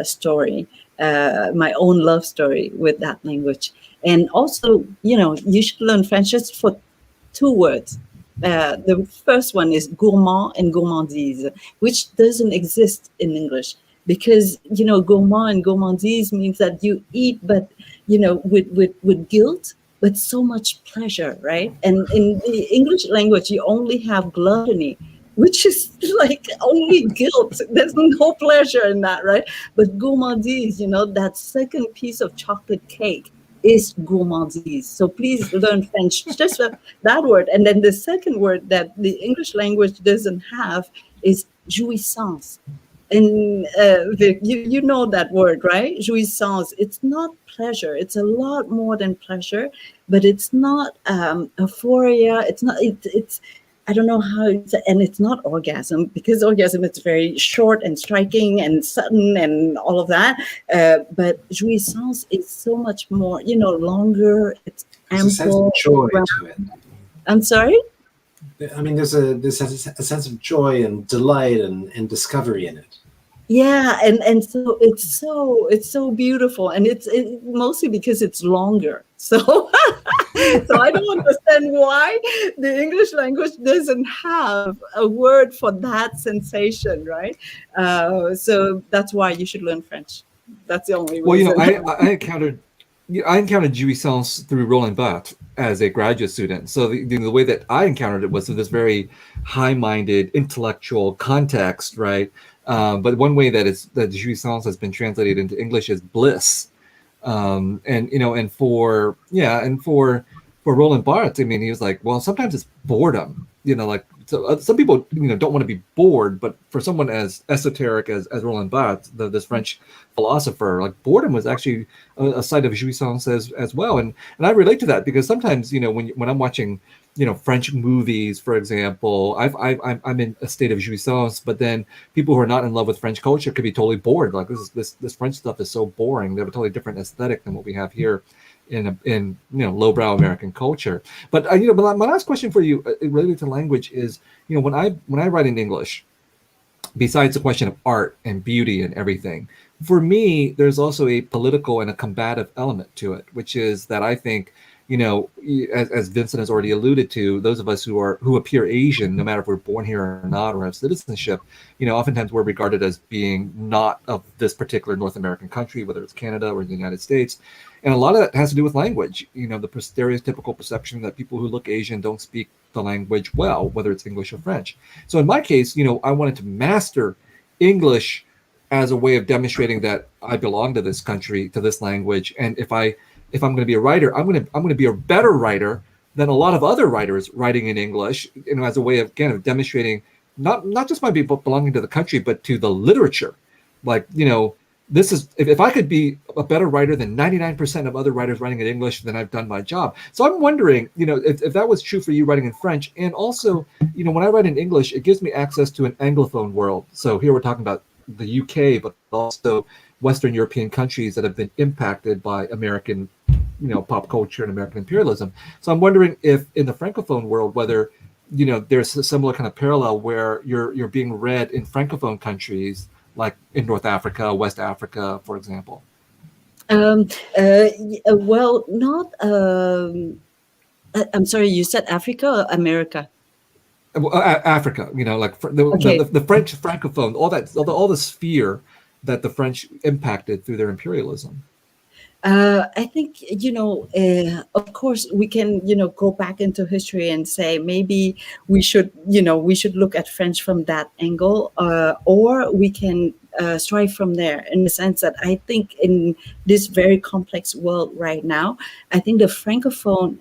story, my own love story with that language. And also, you should learn French just for 2 words. The first one is gourmand and gourmandise, which doesn't exist in English, because gourmand and gourmandise means that you eat, but with guilt, but so much pleasure, right? And in the English language, you only have gluttony, which is like only guilt. There's no pleasure in that, right? But gourmandise, that second piece of chocolate cake is gourmandise. So please learn French, just that word. And then the second word that the English language doesn't have is jouissance. And you know that word, right? Jouissance. It's not pleasure. It's a lot more than pleasure, but it's not euphoria. It's not. It's I don't know how. And it's not orgasm, because orgasm is very short and striking and sudden and all of that. But jouissance is so much more. Longer. It's ample. There's a sense of joy to it. I'm sorry? I mean, there's a sense of joy and delight and discovery in it. Yeah, and so it's so beautiful, and it's mostly because it's longer. So so I don't understand why the English language doesn't have a word for that sensation, right? So that's why you should learn French. That's the only reason. Well, I encountered jouissance through Roland Barthes as a graduate student. So the way that I encountered it was through this very high-minded intellectual context, right? But one way that jouissance has been translated into English is bliss. And for Roland Barthes, I mean, he was like, well, sometimes it's boredom, so some people, don't want to be bored, but for someone as esoteric as Roland Barthes, this French philosopher, like boredom was actually a side of jouissance as well. And I relate to that because sometimes, when I'm watching, French movies, for example, I'm in a state of jouissance, but then people who are not in love with French culture could be totally bored. Like this French stuff is so boring. They have a totally different aesthetic than what we have here in lowbrow American culture. But but my last question for you related to language is, when I write in English, besides the question of art and beauty and everything, for me there's also a political and a combative element to it, which is that I think as Vincent has already alluded to, those of us who appear Asian, no matter if we're born here or not or have citizenship, oftentimes we're regarded as being not of this particular North American country, whether it's Canada or the United States. And a lot of that has to do with language. The stereotypical perception that people who look Asian don't speak the language well, whether it's English or French. So in my case, I wanted to master English as a way of demonstrating that I belong to this country, to this language. And if I'm going to be a writer, I'm going to be a better writer than a lot of other writers writing in English, as a way of, again, of demonstrating not just my belonging to the country, but to the literature. Like, this is, if I could be a better writer than 99% of other writers writing in English, then I've done my job. So I'm wondering, if that was true for you writing in French. And also, when I write in English, it gives me access to an Anglophone world. So here we're talking about the UK, but also Western European countries that have been impacted by American, pop culture and American imperialism. So I'm wondering if in the Francophone world, whether, there's a similar kind of parallel where you're being read in Francophone countries, like in North Africa, West Africa, for example. Well, not. I'm sorry, you said Africa or America? Africa, like the French Francophone, all the sphere that the French impacted through their imperialism. I think, of course, we can, go back into history and say maybe we should look at French from that angle, or we can strive from there, in the sense that I think in this very complex world right now, I think the Francophone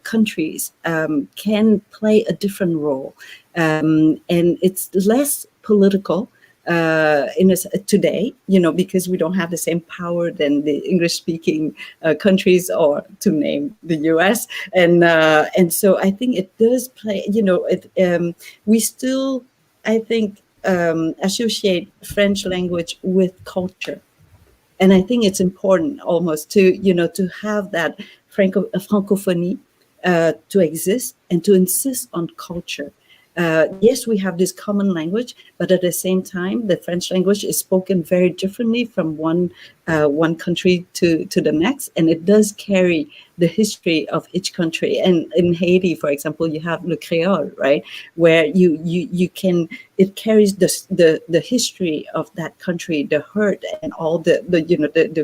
countries can play a different role, and it's less political today, because we don't have the same power than the English-speaking countries, or to name the U.S. And so I think it does play. We still, I think, associate French language with culture, and I think it's important almost to have that francophonie to exist and to insist on culture. Yes, we have this common language, but at the same time, the French language is spoken very differently from one country to the next, and it does carry the history of each country. And in Haiti, for example, you have le Creole, right, where it carries the history of that country, the hurt, and all the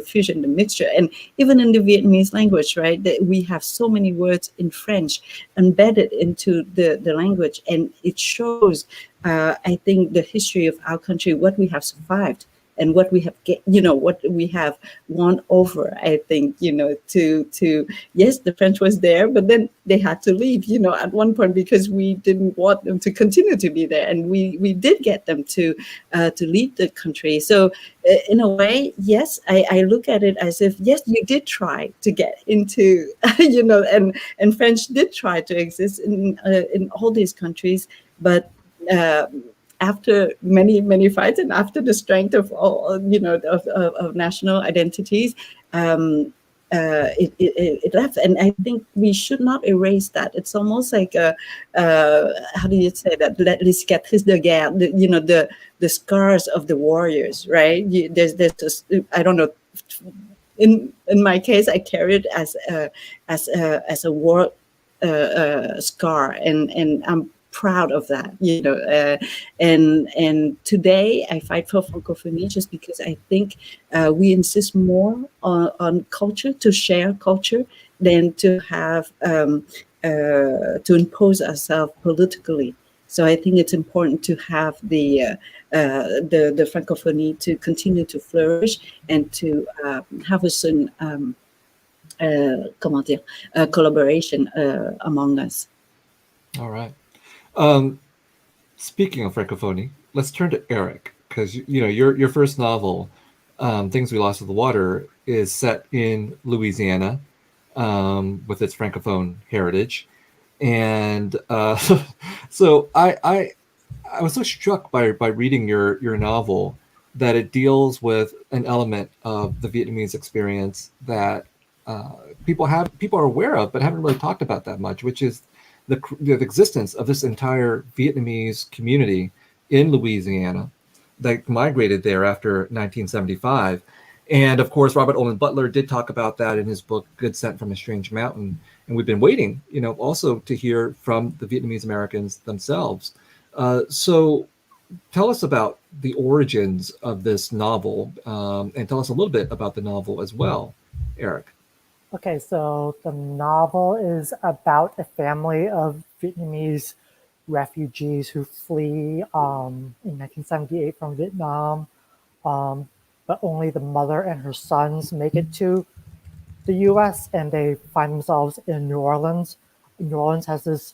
fusion, the mixture. And even in the Vietnamese language, right, we have so many words in French embedded into the language, and it shows, I think, the history of our country, what we have survived, and what we have what we have won over. I think, to yes, the French was there, but then they had to leave, at one point, because we didn't want them to continue to be there, and we did get them to leave the country. So in a way, yes, I look at it as if, yes, you did try to get into, and French did try to exist in all these countries, but after many fights, and after the strength of all, of national identities, it left. And I think we should not erase that. It's almost like how do you say that? Les cicatrices de guerre, the scars of the warriors, right? There's just, I don't know. In my case, I carry it as a war scar, and I'm proud of that, and today I fight for francophonie just because I think we insist more on culture, to share culture, than to have to impose ourselves politically. So I think it's important to have the francophonie to continue to flourish, and to have a certain collaboration among us. All right. Speaking of francophonie, let's turn to Eric, because your first novel, Things We Lost to the Water, is set in Louisiana, with its francophone heritage, and so I was so struck by reading your novel that it deals with an element of the Vietnamese experience that people are aware of but haven't really talked about that much, which is the existence of this entire Vietnamese community in Louisiana that migrated there after 1975. And of course, Robert Olin Butler did talk about that in his book, Good Scent from a Strange Mountain. And we've been waiting, also to hear from the Vietnamese Americans themselves. So tell us about the origins of this novel, and tell us a little bit about the novel as well, Eric. Okay, so the novel is about a family of Vietnamese refugees who flee in 1978 from Vietnam, but only the mother and her sons make it to the U.S. and they find themselves in New Orleans. New Orleans has this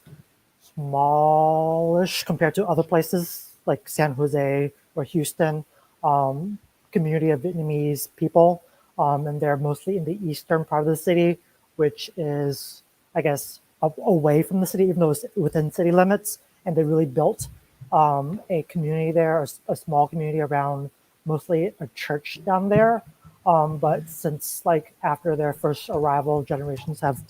smallish, compared to other places like San Jose or Houston, community of Vietnamese people. And they're mostly in the eastern part of the city, which is, I guess, away from the city, even though it's within city limits. And they really built a community there, a small community around mostly a church down there. But since after their first arrival, generations have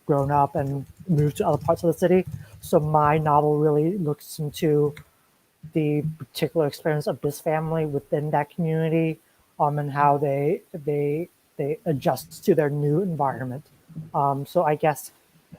grown up and moved to other parts of the city. So my novel really looks into the particular experience of this family within that community, and how they adjust to their new environment. So I guess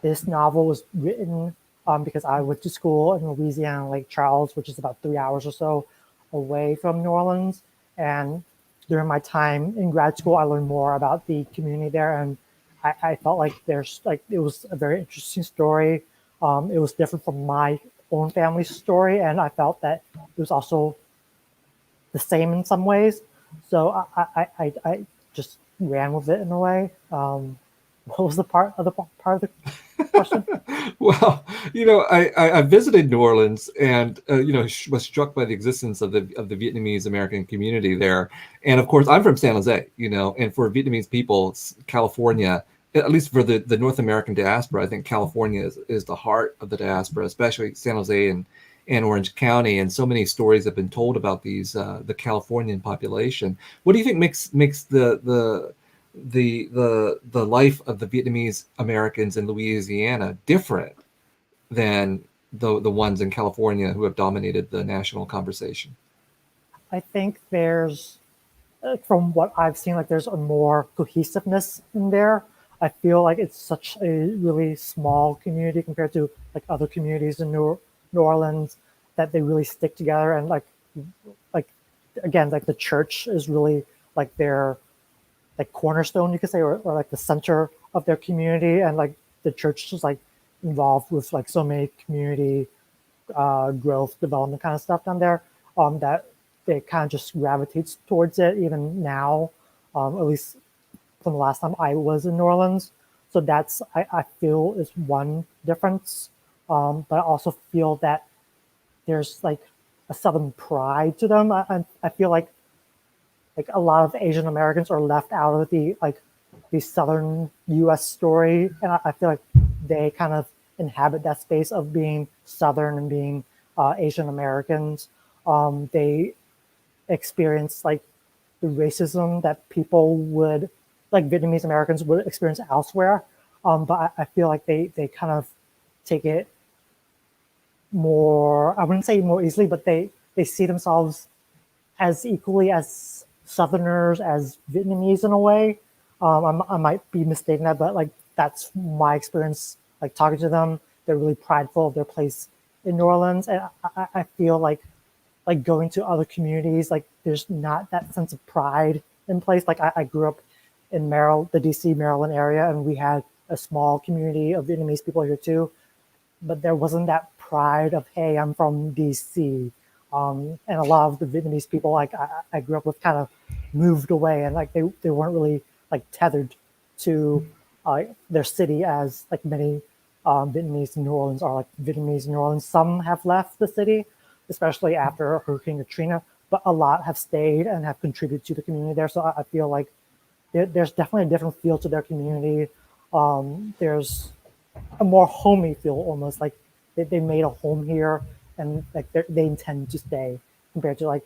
this novel was written because I went to school in Louisiana, Lake Charles, which is about 3 hours or so away from New Orleans. And during my time in grad school, I learned more about the community there, and I felt like it was a very interesting story. It was different from my own family's story, and I felt that it was also the same in some ways. So I just ran with it in a way. What was the part of the question? Well, I visited New Orleans and was struck by the existence of the Vietnamese American community there. And of course, I'm from San Jose, and for Vietnamese people, California, at least for the North American diaspora, I think California is the heart of the diaspora, especially San Jose and Orange County. And so many stories have been told about these the Californian population. What do you think makes the life of the Vietnamese Americans in Louisiana different than the ones in California who have dominated the national conversation? I think there's, from what I've seen, there's a more cohesiveness in there. I feel like it's such a really small community compared to other communities in New Orleans, that they really stick together. And again, the church is really their cornerstone, you could say, or the center of their community. And the church is involved with so many community growth, development kind of stuff down there, that it kind of just gravitates towards it even now, at least from the last time I was in New Orleans. So that's, I feel, is one difference. But I also feel that there's a Southern pride to them. I feel like a lot of Asian Americans are left out of the Southern U.S. story, and I feel like they kind of inhabit that space of being Southern and being Asian Americans. They experience the racism that people would, Vietnamese Americans would experience elsewhere, but I feel like they kind of take it more, I wouldn't say more easily, but they see themselves as equally as Southerners as Vietnamese in a way. I might be mistaken that, but that's my experience. Talking to them, they're really prideful of their place in New Orleans, and I feel like going to other communities, there's not that sense of pride in place. I grew up in Maryland, the DC, Maryland area, and we had a small community of Vietnamese people here too, but there wasn't that pride of, hey, I'm from DC. And a lot of the Vietnamese people I grew up with kind of moved away, and they weren't really tethered to their city as many Vietnamese in New Orleans are. Vietnamese in New Orleans, some have left the city, especially after Hurricane Katrina, but a lot have stayed and have contributed to the community there. So I feel like there's definitely a different feel to their community. There's a more homey feel, almost they made a home here, and they intend to stay, compared to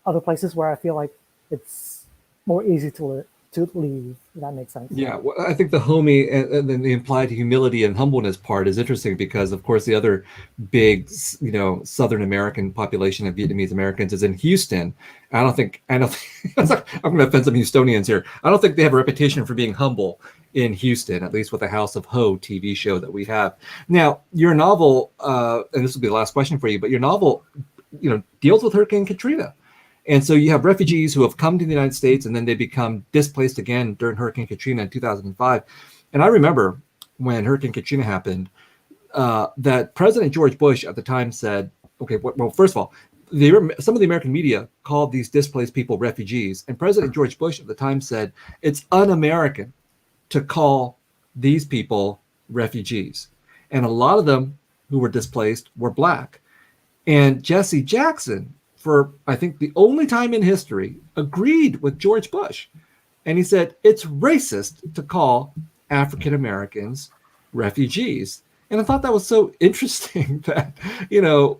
other places where I feel like it's more easy to to leave. If that makes sense. Yeah, well, I think the homie and then the implied humility and humbleness part is interesting because, of course, the other big, Southern American population of Vietnamese Americans is in Houston. I don't think I'm going to offend some Houstonians here. I don't think they have a reputation for being humble in Houston, at least with the House of Ho TV show that we have. Now, your novel, and this will be the last question for you, but your novel, deals with Hurricane Katrina. And so you have refugees who have come to the United States and then they become displaced again during Hurricane Katrina in 2005. And I remember when Hurricane Katrina happened, that President George Bush at the time said, okay, well, first of all, some of the American media called these displaced people refugees. And President George Bush at the time said, it's un-American to call these people refugees. And a lot of them who were displaced were Black. And Jesse Jackson, for I think the only time in history, agreed with George Bush. And he said, it's racist to call African Americans refugees. And I thought that was so interesting that,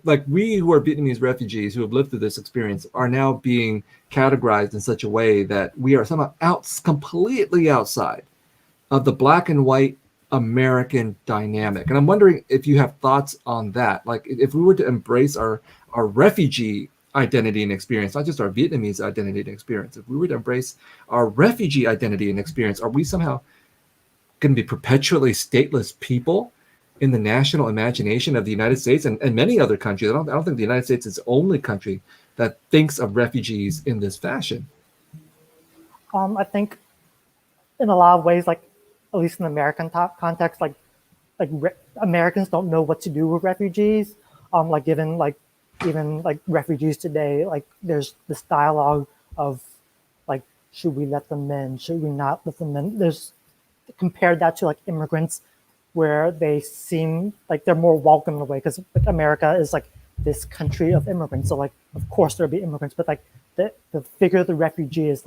like we who are Vietnamese refugees who have lived through this experience are now being categorized in such a way that we are somehow completely outside of the Black and white American dynamic. And I'm wondering if you have thoughts on that. Like if we were to embrace our refugee identity and experience, not just our Vietnamese identity and experience, if we were to embrace our refugee identity and experience, are we somehow going to be perpetually stateless people in the national imagination of the United States and many other countries? I don't think the United States is the only country that thinks of refugees in this fashion. I think in a lot of ways, like at least in the American context, Americans don't know what to do with refugees. Even refugees today, there's this dialogue of should we let them in? Should we not let them in? There's compared that to immigrants, where they seem like they're more welcome in a way because America is this country of immigrants. So of course there'll be immigrants, but the figure of the refugee is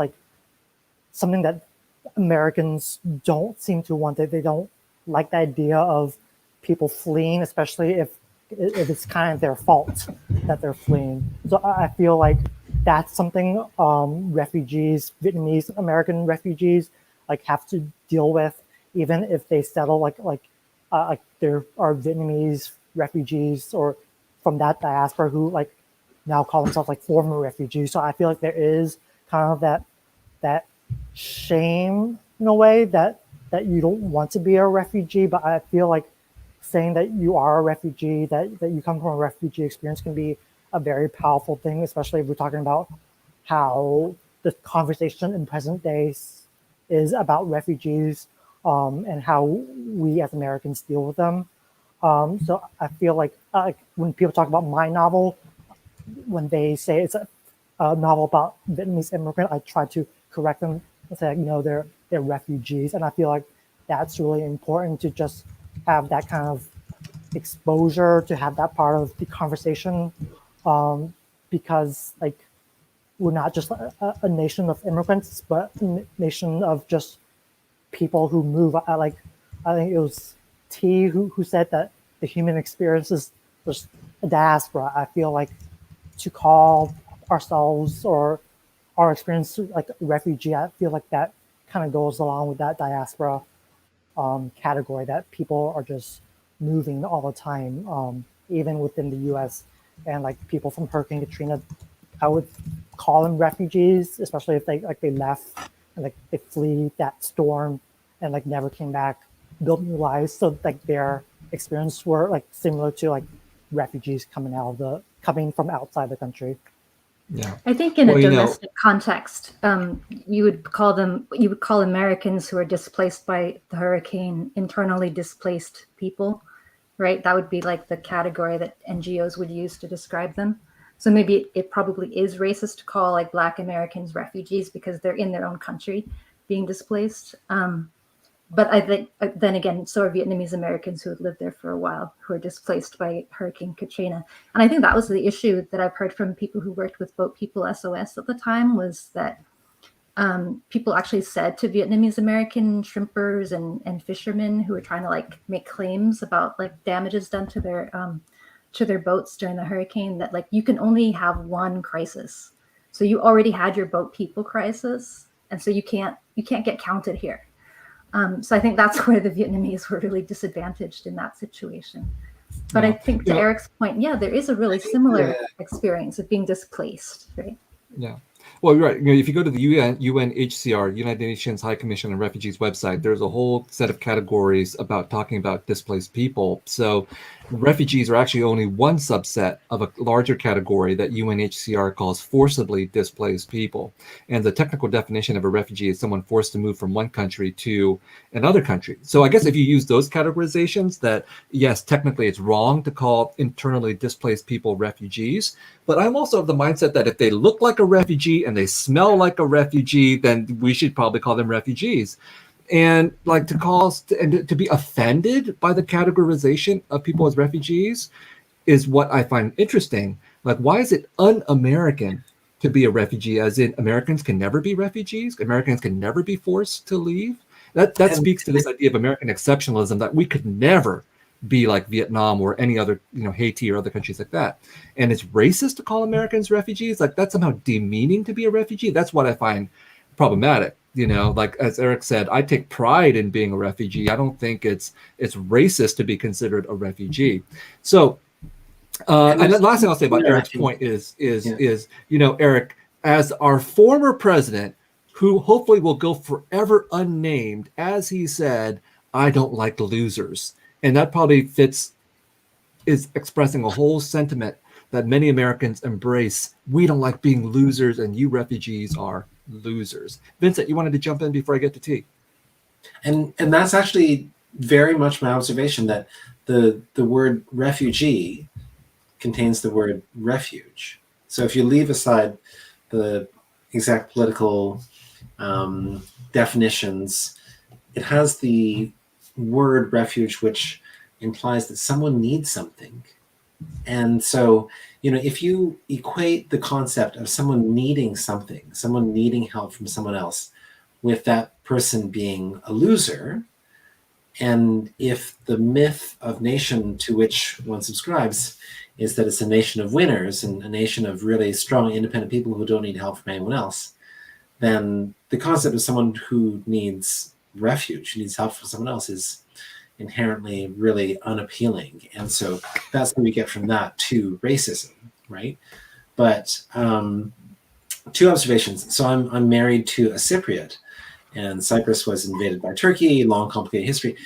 something that Americans don't seem to want. They don't like the idea of people fleeing, especially if it's kind of their fault that they're fleeing. So I feel like that's something refugees, Vietnamese American refugees, have to deal with, even if they settle. There are Vietnamese refugees or from that diaspora who now call themselves former refugees. So I feel like there is kind of that shame in a way that you don't want to be a refugee, but I feel like saying that you are a refugee, that you come from a refugee experience can be a very powerful thing, especially if we're talking about how the conversation in present days is about refugees and how we as Americans deal with them. So I feel like when people talk about my novel, when they say it's a novel about Vietnamese immigrant, I try to correct them and say, they're refugees. And I feel like that's really important to just have that kind of exposure, to have that part of the conversation, because we're not just a nation of immigrants, but a nation of just people who move. I think it was Thi who said that the human experience is just a diaspora. I feel like to call ourselves or our experience refugee, I feel like that kind of goes along with that diaspora category, that people are just moving all the time, even within the U.S. And people from Hurricane Katrina, I would call them refugees, especially if they left and they flee that storm and never came back, built new lives. So their experience were similar to refugees coming from outside the country. Yeah, I think in a domestic context, you would call Americans who are displaced by the hurricane internally displaced people, right? That would be the category that NGOs would use to describe them. So maybe it probably is racist to call Black Americans refugees because they're in their own country being displaced. But I think then again, so are Vietnamese Americans who had lived there for a while, who are displaced by Hurricane Katrina. And I think that was the issue that I've heard from people who worked with Boat People SOS at the time, was that people actually said to Vietnamese American shrimpers and fishermen who were trying to make claims about damages done to their boats during the hurricane, that you can only have one crisis. So you already had your Boat People crisis, and so you can't get counted here. So I think that's where the Vietnamese were really disadvantaged in that situation. But I think to Eric's point, there is a really similar experience of being displaced, right? Yeah. Well, you're right. If you go to the UNHCR, United Nations High Commission on Refugees website, there's a whole set of categories about talking about displaced people. So refugees are actually only one subset of a larger category that UNHCR calls forcibly displaced people. And the technical definition of a refugee is someone forced to move from one country to another country. So I guess if you use those categorizations, that yes, technically it's wrong to call internally displaced people refugees, but I'm also of the mindset that if they look like a refugee and they smell like a refugee, then we should probably call them refugees. And like to be offended by the categorization of people as refugees is what I find interesting. Like, why is it un-American to be a refugee? As in, Americans can never be refugees. Americans can never be forced to leave. That speaks to this idea of American exceptionalism, that we could never be like Vietnam or any other, Haiti or other countries like that. And it's racist to call Americans refugees. Like, that's somehow demeaning to be a refugee. That's what I find problematic. Like as Eric said, I take pride in being a refugee. I don't think it's racist to be considered a refugee. So, and the last thing I'll say about Eric's point is Eric, as our former president, who hopefully will go forever unnamed, as he said, I don't like losers. And that probably is expressing a whole sentiment that many Americans embrace. We don't like being losers, and you refugees are losers. Vincent, you wanted to jump in before I get to Thi. And that's actually very much my observation, that the word refugee contains the word refuge. So if you leave aside the exact political definitions, it has the word refuge, which implies that someone needs something. And so, if you equate the concept of someone needing something, someone needing help from someone else, with that person being a loser, and if the myth of nation to which one subscribes is that it's a nation of winners and a nation of really strong, independent people who don't need help from anyone else, then the concept of someone who needs refuge, who needs help from someone else, is inherently really unappealing. And so that's what we get from that to racism, right? But two observations. So I'm married to a Cypriot, and Cyprus was invaded by Turkey, long, complicated history.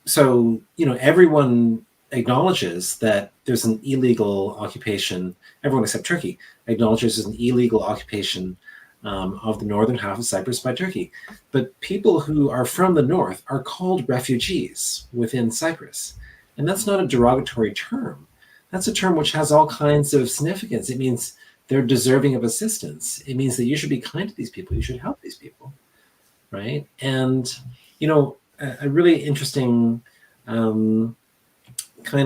So, everyone acknowledges that there's an illegal occupation. Everyone except Turkey acknowledges there's an illegal occupation of the northern half of Cyprus by Turkey. But people who are from the north are called refugees within Cyprus. And that's not a derogatory term. That's a term which has all kinds of significance. It means they're deserving of assistance. It means that you should be kind to these people. You should help these people, right? And, a really interesting kind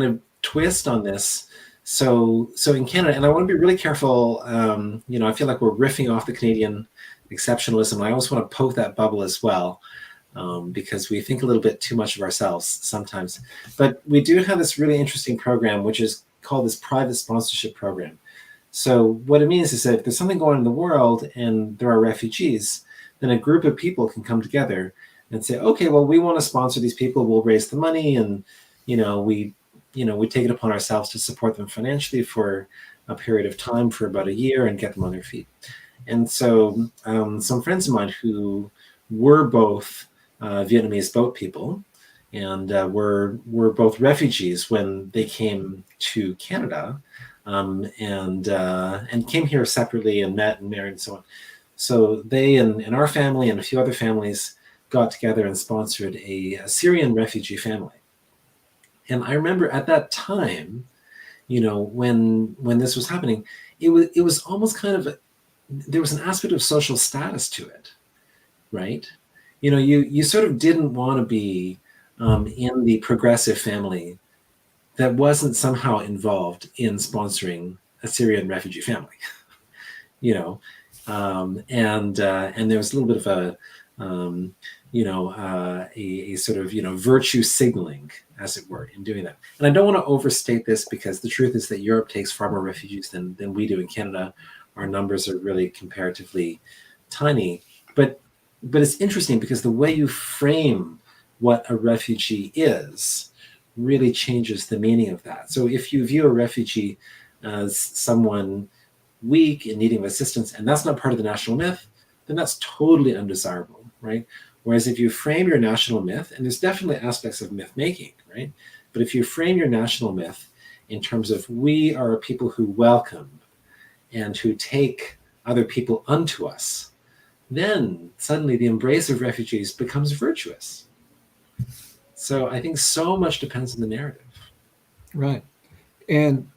of twist on this. So in Canada, and I want to be really careful, I feel like we're riffing off the Canadian exceptionalism. I always want to poke that bubble as well, because we think a little bit too much of ourselves sometimes. But we do have this really interesting program, which is called this private sponsorship program. So what it means is that if there's something going on in the world and there are refugees, then a group of people can come together and say, okay, well, we want to sponsor these people. We'll raise the money, and we take it upon ourselves to support them financially for a period of time, for about a year, and get them on their feet. And so some friends of mine who were both Vietnamese boat people and were both refugees when they came to Canada, and came here separately and met and married and so on. So they and our family and a few other families got together and sponsored a Syrian refugee family. And I remember at that time, when this was happening, it was almost kind of there was an aspect of social status to it, right? You sort of didn't want to be in the progressive family that wasn't somehow involved in sponsoring a Syrian refugee family, and there was a little bit of a sort of virtue signaling, as it were, in doing that. And I don't want to overstate this, because the truth is that Europe takes far more refugees than we do in Canada. Our numbers are really comparatively tiny. But it's interesting because the way you frame what a refugee is really changes the meaning of that. So if you view a refugee as someone weak and needing assistance, and that's not part of the national myth, then that's totally undesirable, right? Whereas if you frame your national myth, and there's definitely aspects of myth making, right? But if you frame your national myth in terms of we are a people who welcome and who take other people unto us, then suddenly the embrace of refugees becomes virtuous. So I think so much depends on the narrative. Right. And,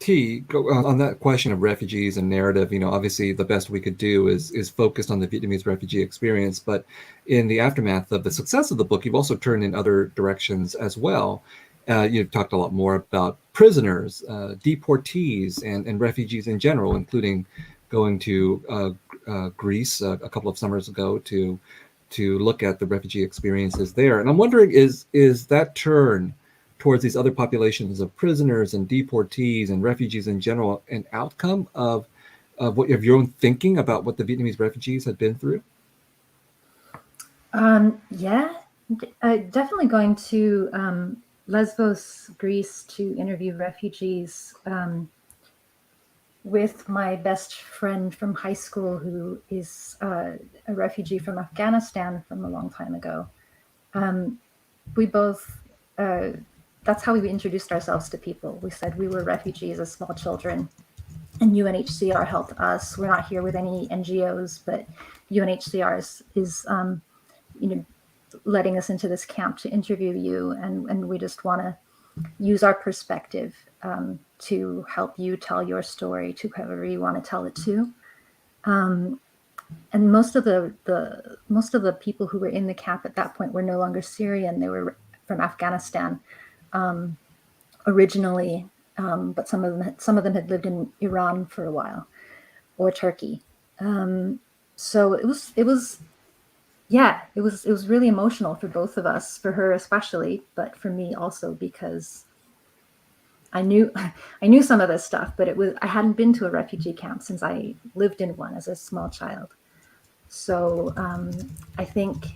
Thi, on that question of refugees and narrative, obviously the best we could do is focused on the Vietnamese refugee experience. But in the aftermath of the success of the book, you've also turned in other directions as well. You've talked a lot more about prisoners, deportees, and refugees in general, including going to Greece a couple of summers ago to look at the refugee experiences there. And I'm wondering, is that turn towards these other populations of prisoners and deportees and refugees in general an outcome of your own thinking about what the Vietnamese refugees had been through? Yeah, definitely going to Lesbos, Greece, to interview refugees with my best friend from high school, who is a refugee from Afghanistan from a long time ago. We both, that's how we introduced ourselves to people. We said we were refugees as small children, and UNHCR helped us. We're not here with any NGOs, but UNHCR is letting us into this camp to interview you, and we just want to use our perspective to help you tell your story to whoever you want to tell it to. And most of the people who were in the camp at that point were no longer Syrian. They were from Afghanistan originally, but some of them had lived in Iran for a while, or Turkey. So it was really emotional for both of us, for her especially, but for me also, because I knew some of this stuff, but I hadn't been to a refugee camp since I lived in one as a small child. So I think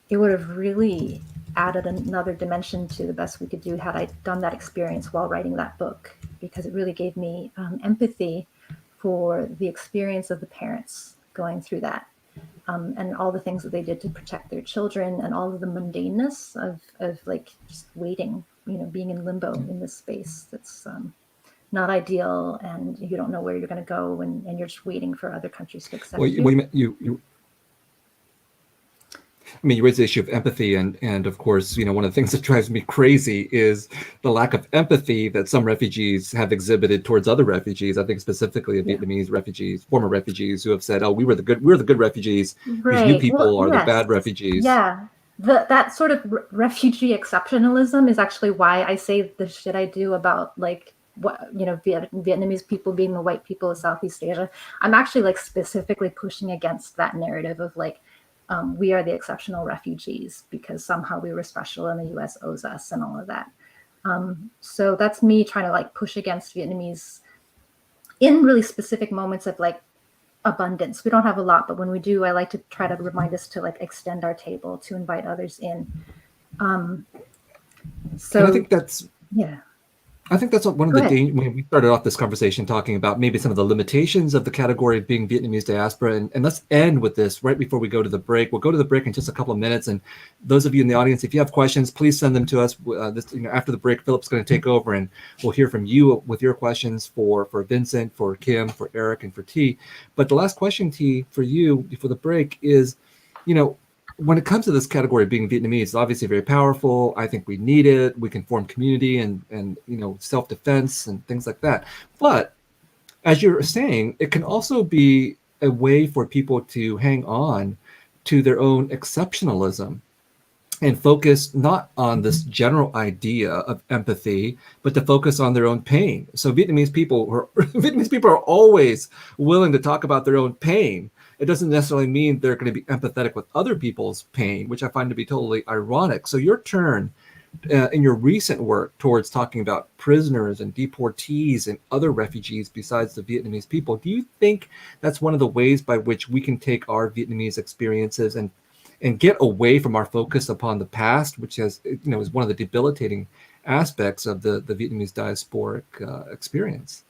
it would have really added another dimension to the best we could do had I done that experience while writing that book, because it really gave me empathy for the experience of the parents going through that. And all the things that they did to protect their children, and all of the mundaneness of like just waiting, being in limbo in this space that's not ideal, and you don't know where you're going to go, and you're just waiting for other countries to accept you. You raised the issue of empathy, and of course, one of the things that drives me crazy is the lack of empathy that some refugees have exhibited towards other refugees. I think specifically of Vietnamese refugees, former refugees, who have said, "Oh, we're the good refugees. Right. These new people are the bad refugees." Yeah, that sort of refugee exceptionalism is actually why I say the shit I do about like what Vietnamese people being the white people of Southeast Asia. I'm actually like specifically pushing against that narrative of like, we are the exceptional refugees because somehow we were special and the US owes us and all of that. So that's me trying to like push against Vietnamese in really specific moments of like abundance. We don't have a lot, but when we do, I like to try to remind us to like extend our table, to invite others in. So and I think that's, yeah. I think that's one of the dangers. When we started off this conversation talking about maybe some of the limitations of the category of being Vietnamese diaspora, and let's end with this right before we go to the break. We'll go to the break in just a couple of minutes, and those of you in the audience, if you have questions, please send them to us. After the break, Philip's going to take over, and we'll hear from you with your questions for Vincent, for Kim, for Eric, and for Thi. But the last question, Thi, for you before the break is, when it comes to this category of being Vietnamese, it's obviously very powerful. I think we need it. We can form community and self-defense and things like that. But as you're saying, it can also be a way for people to hang on to their own exceptionalism and focus not on this general idea of empathy, but to focus on their own pain. So Vietnamese people are always willing to talk about their own pain. It doesn't necessarily mean they're going to be empathetic with other people's pain, which I find to be totally ironic. So your turn in your recent work towards talking about prisoners and deportees and other refugees besides the Vietnamese people, do you think that's one of the ways by which we can take our Vietnamese experiences and get away from our focus upon the past, which has, is one of the debilitating aspects of the Vietnamese diasporic experience?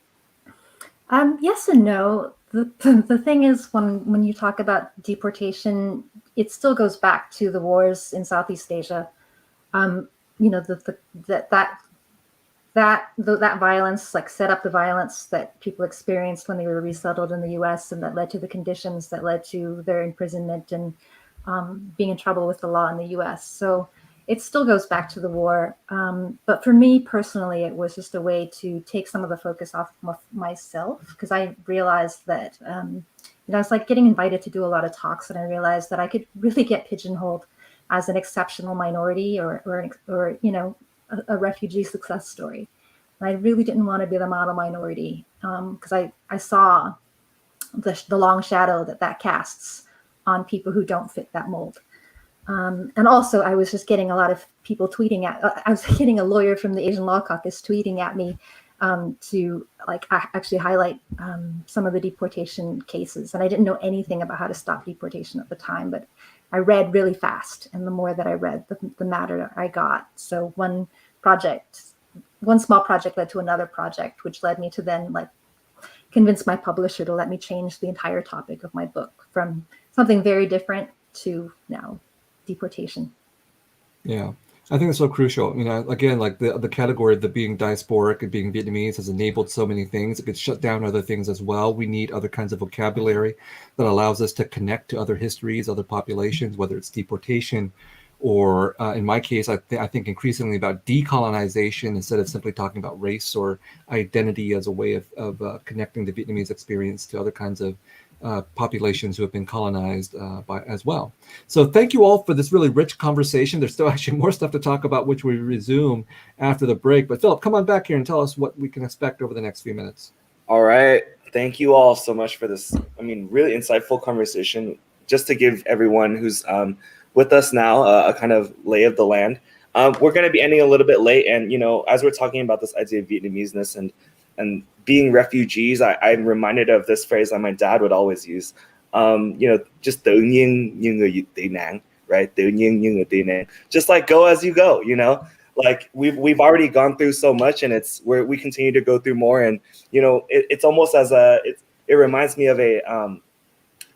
Yes and no. The thing is, when you talk about deportation, it still goes back to the wars in Southeast Asia. That violence like set up the violence that people experienced when they were resettled in the U.S. and that led to the conditions that led to their imprisonment and being in trouble with the law in the U.S. So it still goes back to the war. But for me personally, it was just a way to take some of the focus off myself, because I realized that I was like getting invited to do a lot of talks, and I realized that I could really get pigeonholed as an exceptional minority or a refugee success story. And I really didn't want to be the model minority, because I saw the long shadow that casts on people who don't fit that mold. And also I was just getting a lot of people tweeting I was getting a lawyer from the Asian Law Caucus tweeting at me to like actually highlight some of the deportation cases. And I didn't know anything about how to stop deportation at the time, but I read really fast. And the more that I read, the madder I got. So one small project led to another project, which led me to then like convince my publisher to let me change the entire topic of my book from something very different to now deportation. Yeah, I think it's so crucial. Again, like the category of the being diasporic and being Vietnamese has enabled so many things. It could shut down other things as well. We need other kinds of vocabulary that allows us to connect to other histories, other populations, whether it's deportation or in my case, I think increasingly about decolonization instead of simply talking about race or identity as a way of connecting the Vietnamese experience to other kinds of populations who have been colonized by as well. So thank you all for this really rich conversation. There's still actually more stuff to talk about, which we resume after the break. But Philip, come on back here and tell us what we can expect over the next few minutes. All right. Thank you all so much for this, really insightful conversation. Just to give everyone who's with us now a kind of lay of the land. We're going to be ending a little bit late. And, as we're talking about this idea of Vietnameseness and being refugees, I'm reminded of this phrase that my dad would always use. Just tự nhiên như người tị nạn, right? Tự nhiên như người tị nạn. Just like go as you go, Like we've already gone through so much, and it's where we continue to go through more. And it's almost as it reminds me of a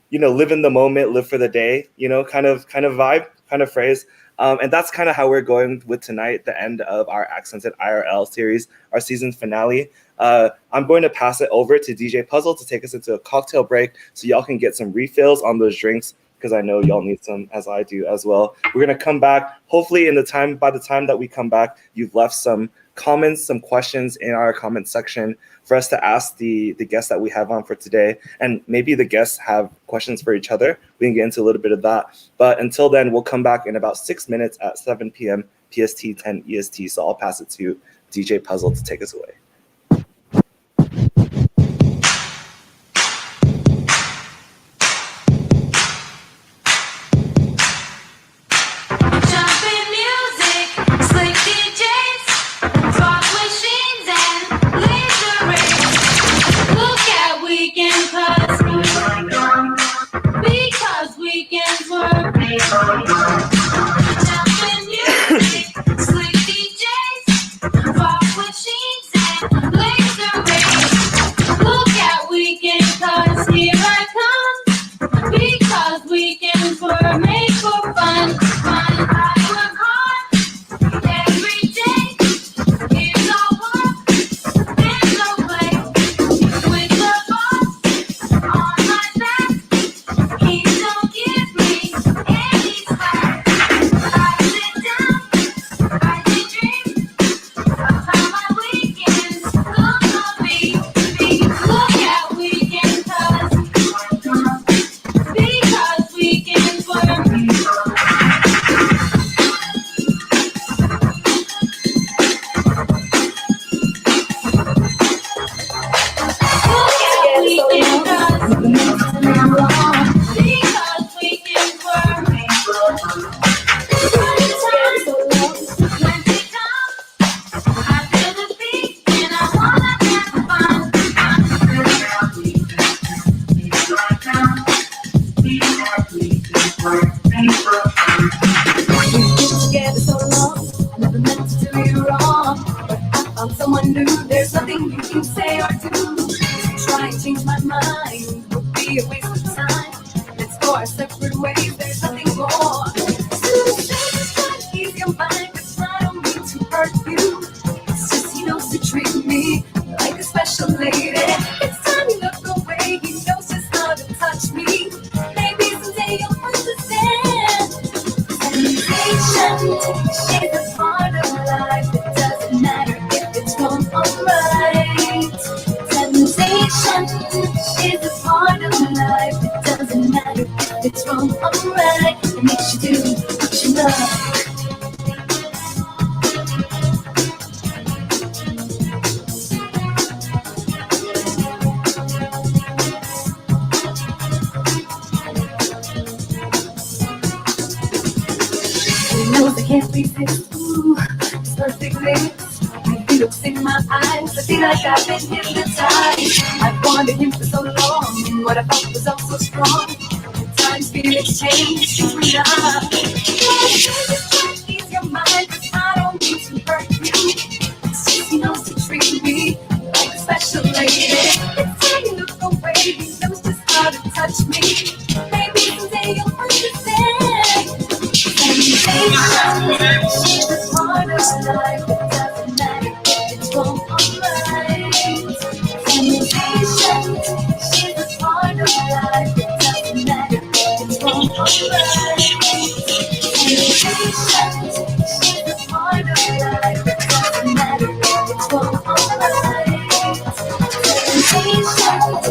live in the moment, live for the day, kind of vibe, kind of phrase. And that's kind of how we're going with tonight, the end of our Accented IRL series, our season finale. I'm going to pass it over to DJ Puzzle to take us into a cocktail break so y'all can get some refills on those drinks, because I know y'all need some, as I do as well. We're going to come back. Hopefully by the time that we come back, you've left some comments, some questions in our comment section for us to ask the guests that we have on for today. And maybe the guests have questions for each other. We can get into a little bit of that. But until then, we'll come back in about 6 minutes at 7 p.m. PST, 10 EST. So I'll pass it to DJ Puzzle to take us away. Slick DJs, rock machines and or two. Try and change my mind would be a waste of time. Let's go our separate ways, there's nothing more. Suicide's trying to ease your mind, but I don't mean to hurt you. It's just he knows to treat me like a special lady. It's time you look away, he knows just how to touch me. Maybe someday you'll understand. Sensation, she's a part of life. It doesn't matter if it's wrong or right. Sensation is a part of life. It doesn't matter if it's wrong or right. It makes you do what you love. He knows I can't resist. Ooh, this perfect mix. He looks in my eyes, I feel like I've been hypnotized. I've wanted him for so long, and what I felt was all so strong. At times feel exchange, you and I. Just try to ease your mind, 'cause I don't mean to hurt you. It's just he knows to treat me like a special lady. It's time you look away, he knows just how to touch me. Maybe someday you'll understand. Sensation is a part of life. It doesn't matter if it's wrong or right. Sensation is a part of life. It doesn't matter if it's wrong or right. Sensation is a part of life. It doesn't matter if it's wrong or right. Sensation is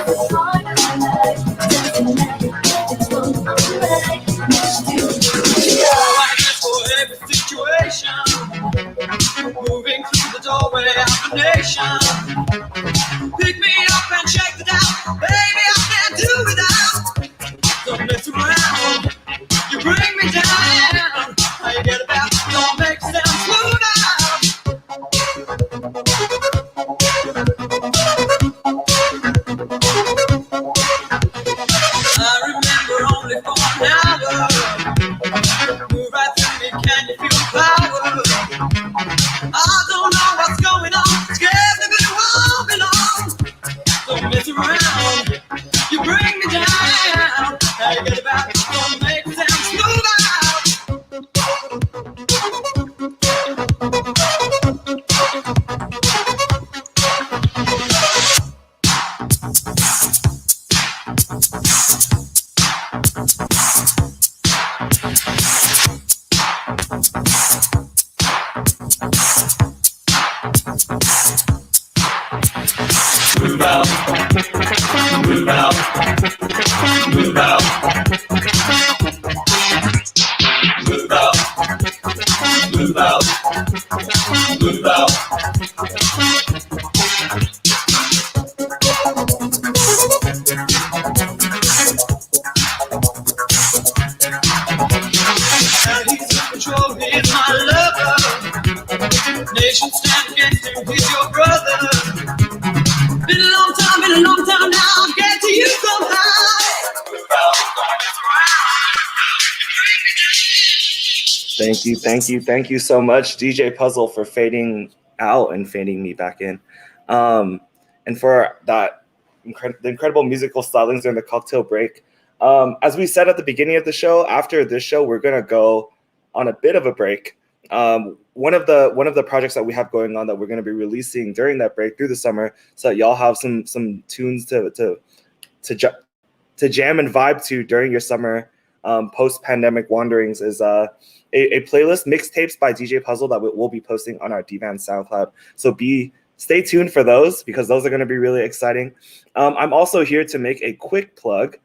a part of life. It doesn't matter if it's wrong or right. Makes you do. For every situation, moving through the doorway of the nation. Pick me up and check it out, baby, I can't do without. Don't mess around, you bring me down. How you get about, don't make sense, slow down. I remember only for an hour. Move right through me, can you feel the power? I don't know what's going on, scared to be wrong belong. Don't mess around, you bring me down. How you get about, don't make sense, move out. Move out, move out, move out, move out, move out, move out. Now he's in control, he's my lover. Nation stand against him, he's your brother. Been a long time now, I'll get to you somehow. Thank you so much, DJ Puzzle, for fading out and fading me back in, and for that the incredible musical stylings during the cocktail break. As we said at the beginning of the show, after this show, we're gonna go on a bit of a break. One of the projects that we have going on that we're going to be releasing during that break through the summer, so that y'all have some tunes to jam and vibe to during your summer post-pandemic wanderings, is a playlist, mixtapes by DJ Puzzle, that we'll be posting on our DVAN SoundCloud. So stay tuned for those, because those are going to be really exciting. I'm also here to make a quick plug,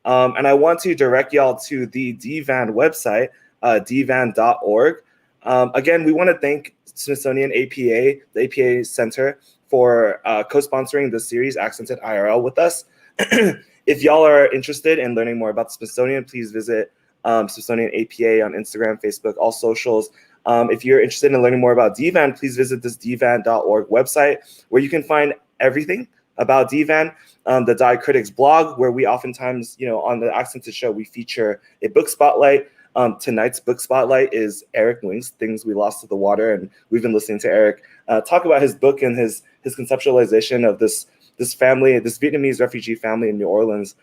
and I want to direct y'all to the DVAN website, dvan.org. Again, we want to thank Smithsonian APA, the APA Center, for co-sponsoring this series, AccentediRL, with us. If y'all are interested in learning more about the Smithsonian, please visit Smithsonian APA on Instagram, Facebook, all socials. If you're interested in learning more about DVAN, please visit this dvan.org website, where you can find everything about DVAN. The Diacritics blog, where we oftentimes, on the Accented show, we feature a book spotlight. Tonight's book spotlight is Eric Nguyen's Things We Lost to the Water, and we've been listening to Eric talk about his book and his conceptualization of this family, this Vietnamese refugee family in New Orleans,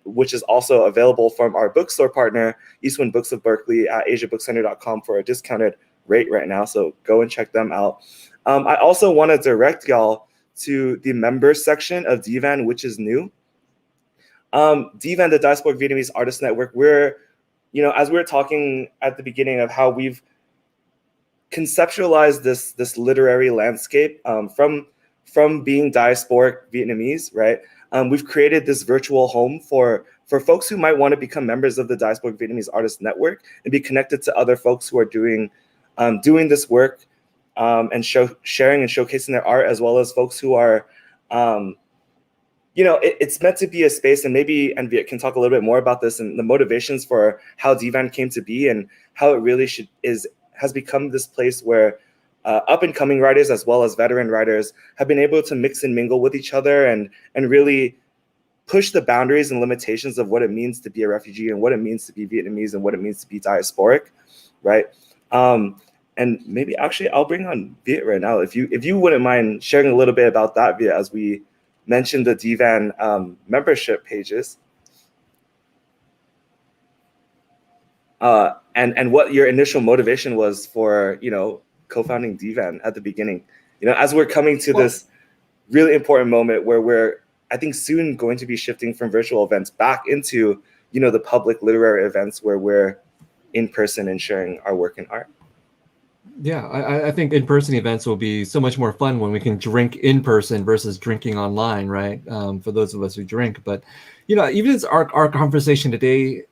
which is also available from our bookstore partner, Eastwind Books of Berkeley, at asiabookcenter.com for a discounted rate right now. So go and check them out. I also want to direct y'all to the members section of DVAN, which is new. DVAN, the Diasporic Vietnamese Artists Network, we're, as we were talking at the beginning of how we've conceptualized this literary landscape from being diasporic Vietnamese, right? We've created this virtual home for folks who might want to become members of the Diasporic Vietnamese Artists Network and be connected to other folks who are doing this work and sharing and showcasing their art, as well as folks who are, it's meant to be a space, and maybe Viet can talk a little bit more about this and the motivations for how DVAN came to be and how it really has become this place where up-and-coming writers as well as veteran writers have been able to mix and mingle with each other and really push the boundaries and limitations of what it means to be a refugee and what it means to be Vietnamese and what it means to be diasporic, right? And maybe actually I'll bring on Viet right now. If you wouldn't mind sharing a little bit about that, Viet, as we mentioned the DVAN membership pages. And what your initial motivation was for, co-founding DVAN at the beginning. As we're coming to this really important moment where we're, I think, soon going to be shifting from virtual events back into, the public literary events where we're in person and sharing our work and art. Yeah, I think in-person events will be so much more fun when we can drink in person versus drinking online, right? For those of us who drink. But, even as our conversation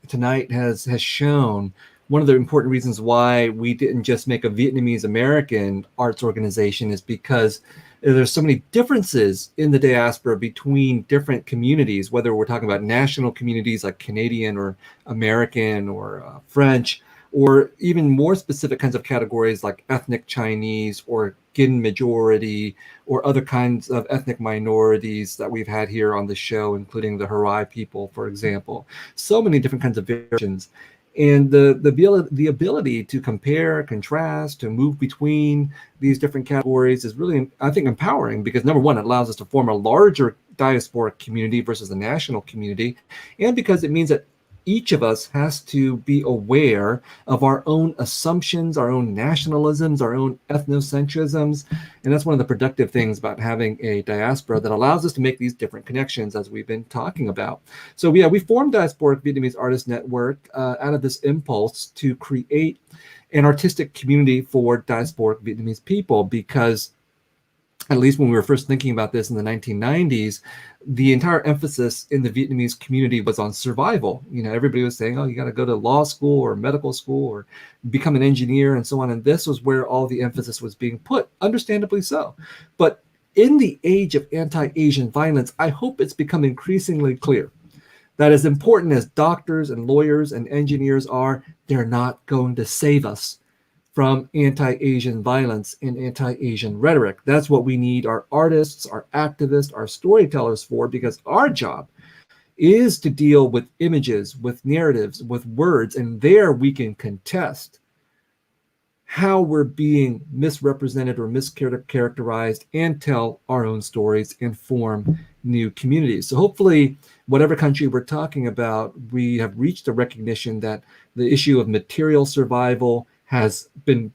tonight has shown, one of the important reasons why we didn't just make a Vietnamese American arts organization is because there's so many differences in the diaspora between different communities, whether we're talking about national communities like Canadian or American or French, or even more specific kinds of categories like ethnic Chinese or Gin majority or other kinds of ethnic minorities that we've had here on the show, including the Harai people, for example. So many different kinds of variations. And the ability to compare, contrast, to move between these different categories is really, I think, empowering, because number one, it allows us to form a larger diasporic community versus the national community, and because it means that each of us has to be aware of our own assumptions, our own nationalisms, our own ethnocentrisms. And that's one of the productive things about having a diaspora that allows us to make these different connections, as we've been talking about. So yeah, we formed Diasporic Vietnamese Artists Network out of this impulse to create an artistic community for diasporic Vietnamese people, because at least when we were first thinking about this in the 1990s, the entire emphasis in the Vietnamese community was on survival. Everybody was saying, oh, you got to go to law school or medical school or become an engineer and so on. And this was where all the emphasis was being put, understandably so. But in the age of anti-Asian violence, I hope it's become increasingly clear that as important as doctors and lawyers and engineers are, they're not going to save us from anti-Asian violence and anti-Asian rhetoric. That's what we need our artists, our activists, our storytellers for, because our job is to deal with images, with narratives, with words, and there we can contest how we're being misrepresented or mischaracterized and tell our own stories and form new communities. So hopefully, whatever country we're talking about, we have reached a recognition that the issue of material survival has been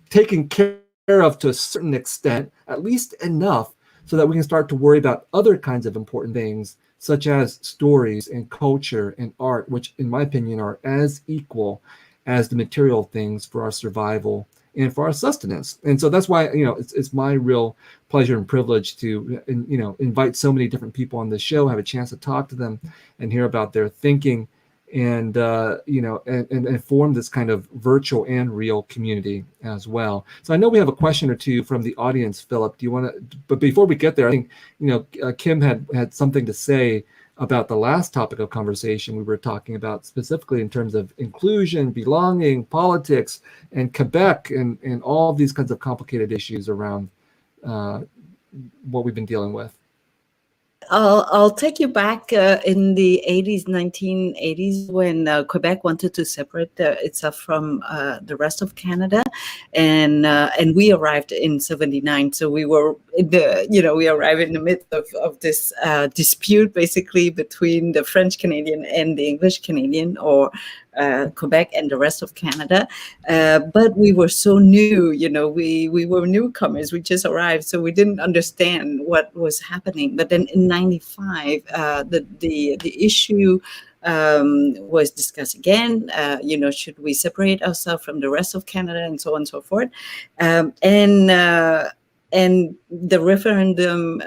taken care of to a certain extent, at least enough so that we can start to worry about other kinds of important things, such as stories and culture and art, which in my opinion are as equal as the material things for our survival and for our sustenance. And so that's why, it's my real pleasure and privilege to, invite so many different people on the show, have a chance to talk to them and hear about their thinking, and and form this kind of virtual and real community as well. So I know we have a question or two from the audience, Philip. Do you want to? But before we get there, I think Kim had something to say about the last topic of conversation we were talking about, specifically in terms of inclusion, belonging, politics, and Quebec, and all these kinds of complicated issues around what we've been dealing with. I'll take you back in the 80s, 1980s, when Quebec wanted to separate itself from the rest of Canada, and we arrived in '79. So we were we arrived in the midst of this dispute, basically between the French Canadian and the English Canadian, or Quebec and the rest of Canada. But we were so new, we were newcomers. We just arrived, so we didn't understand what was happening. But then in '95, the issue was discussed again. Should we separate ourselves from the rest of Canada, and so on and so forth. And the referendum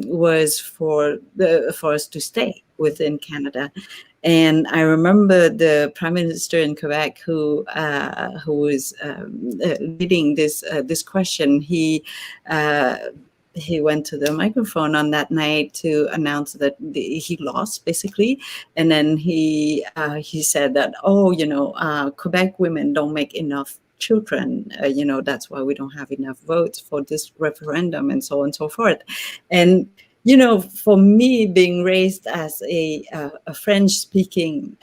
was for us to stay within Canada. And I remember the Prime Minister in Quebec who was leading this question. He went to the microphone on that night to announce that he lost, basically, and then he said that Quebec women don't make enough children. That's why we don't have enough votes for this referendum, and so on and so forth. And for me, being raised as a French-speaking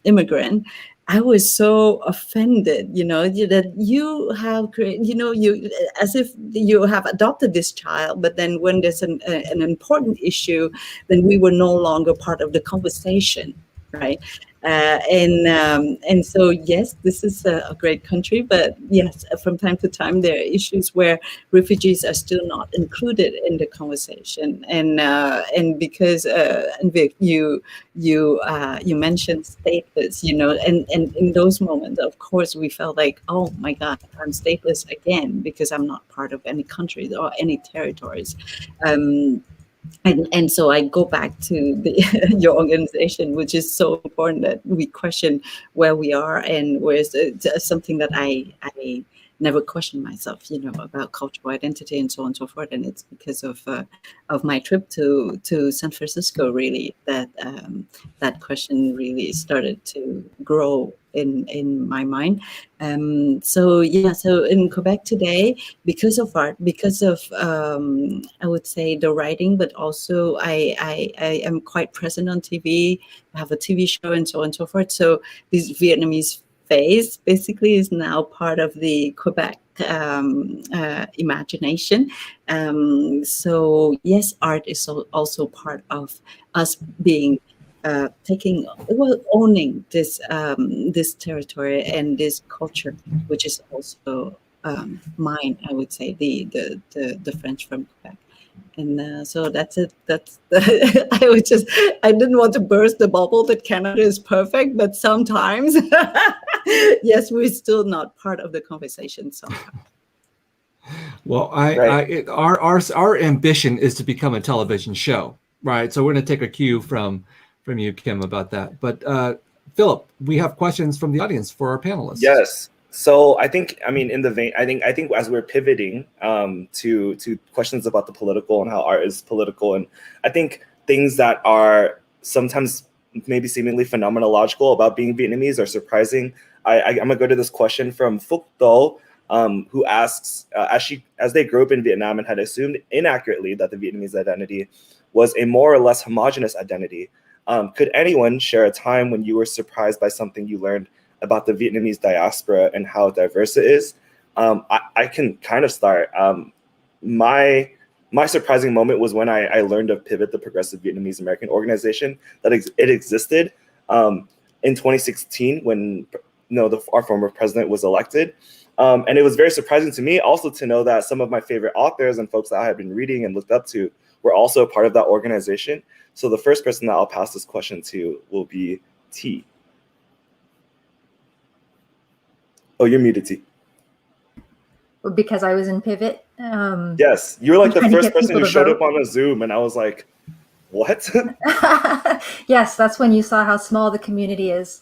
immigrant, I was so offended, that you have created, as if you have adopted this child, but then when there's an important issue, then we were no longer part of the conversation, right? And so, yes, this is a great country, but yes, from time to time there are issues where refugees are still not included in the conversation, and because you mentioned stateless, and in those moments, of course, we felt like, oh my God, I'm stateless again because I'm not part of any countries or any territories. And so I go back to your organization, which is so important that we question where we are, and where's something that I never questioned myself, about cultural identity and so on and so forth. And it's because of my trip to San Francisco, really, that that question really started to grow in my mind. So in Quebec today, because of art, because of I would say the writing, but also I am quite present on TV. I have a TV show and so on and so forth. So this Vietnamese phase basically is now part of the Quebec imagination. So yes, art is also part of us being owning this territory and this culture, which is also mine. I would say the French from Quebec. And so that's it. That's I didn't want to burst the bubble that Canada is perfect, but sometimes, yes, we're still not part of the conversation sometimes. Well, our ambition is to become a television show, right? So we're going to take a cue from you, Kim, about that. But Philip, we have questions from the audience for our panelists. Yes. So I think in the vein, I think as we're pivoting to questions about the political and how art is political, and I think things that are sometimes maybe seemingly phenomenological about being Vietnamese are surprising. I'm gonna go to this question from Phúc Do, who asks, as they grew up in Vietnam and had assumed inaccurately that the Vietnamese identity was a more or less homogenous identity, could anyone share a time when you were surprised by something you learned about the Vietnamese diaspora and how diverse it is? I can kind of start. My surprising moment was when I learned of Pivot, the Progressive Vietnamese American organization, that it existed in 2016 when our former president was elected. And it was very surprising to me also to know that some of my favorite authors and folks that I have been reading and looked up to were also a part of that organization. So the first person that I'll pass this question to will be Thi. Oh, you're muted, Thi. Because I was in Pivot. Yes, you were like the first person who showed up on a Zoom, and I was like, what? Yes, that's when you saw how small the community is.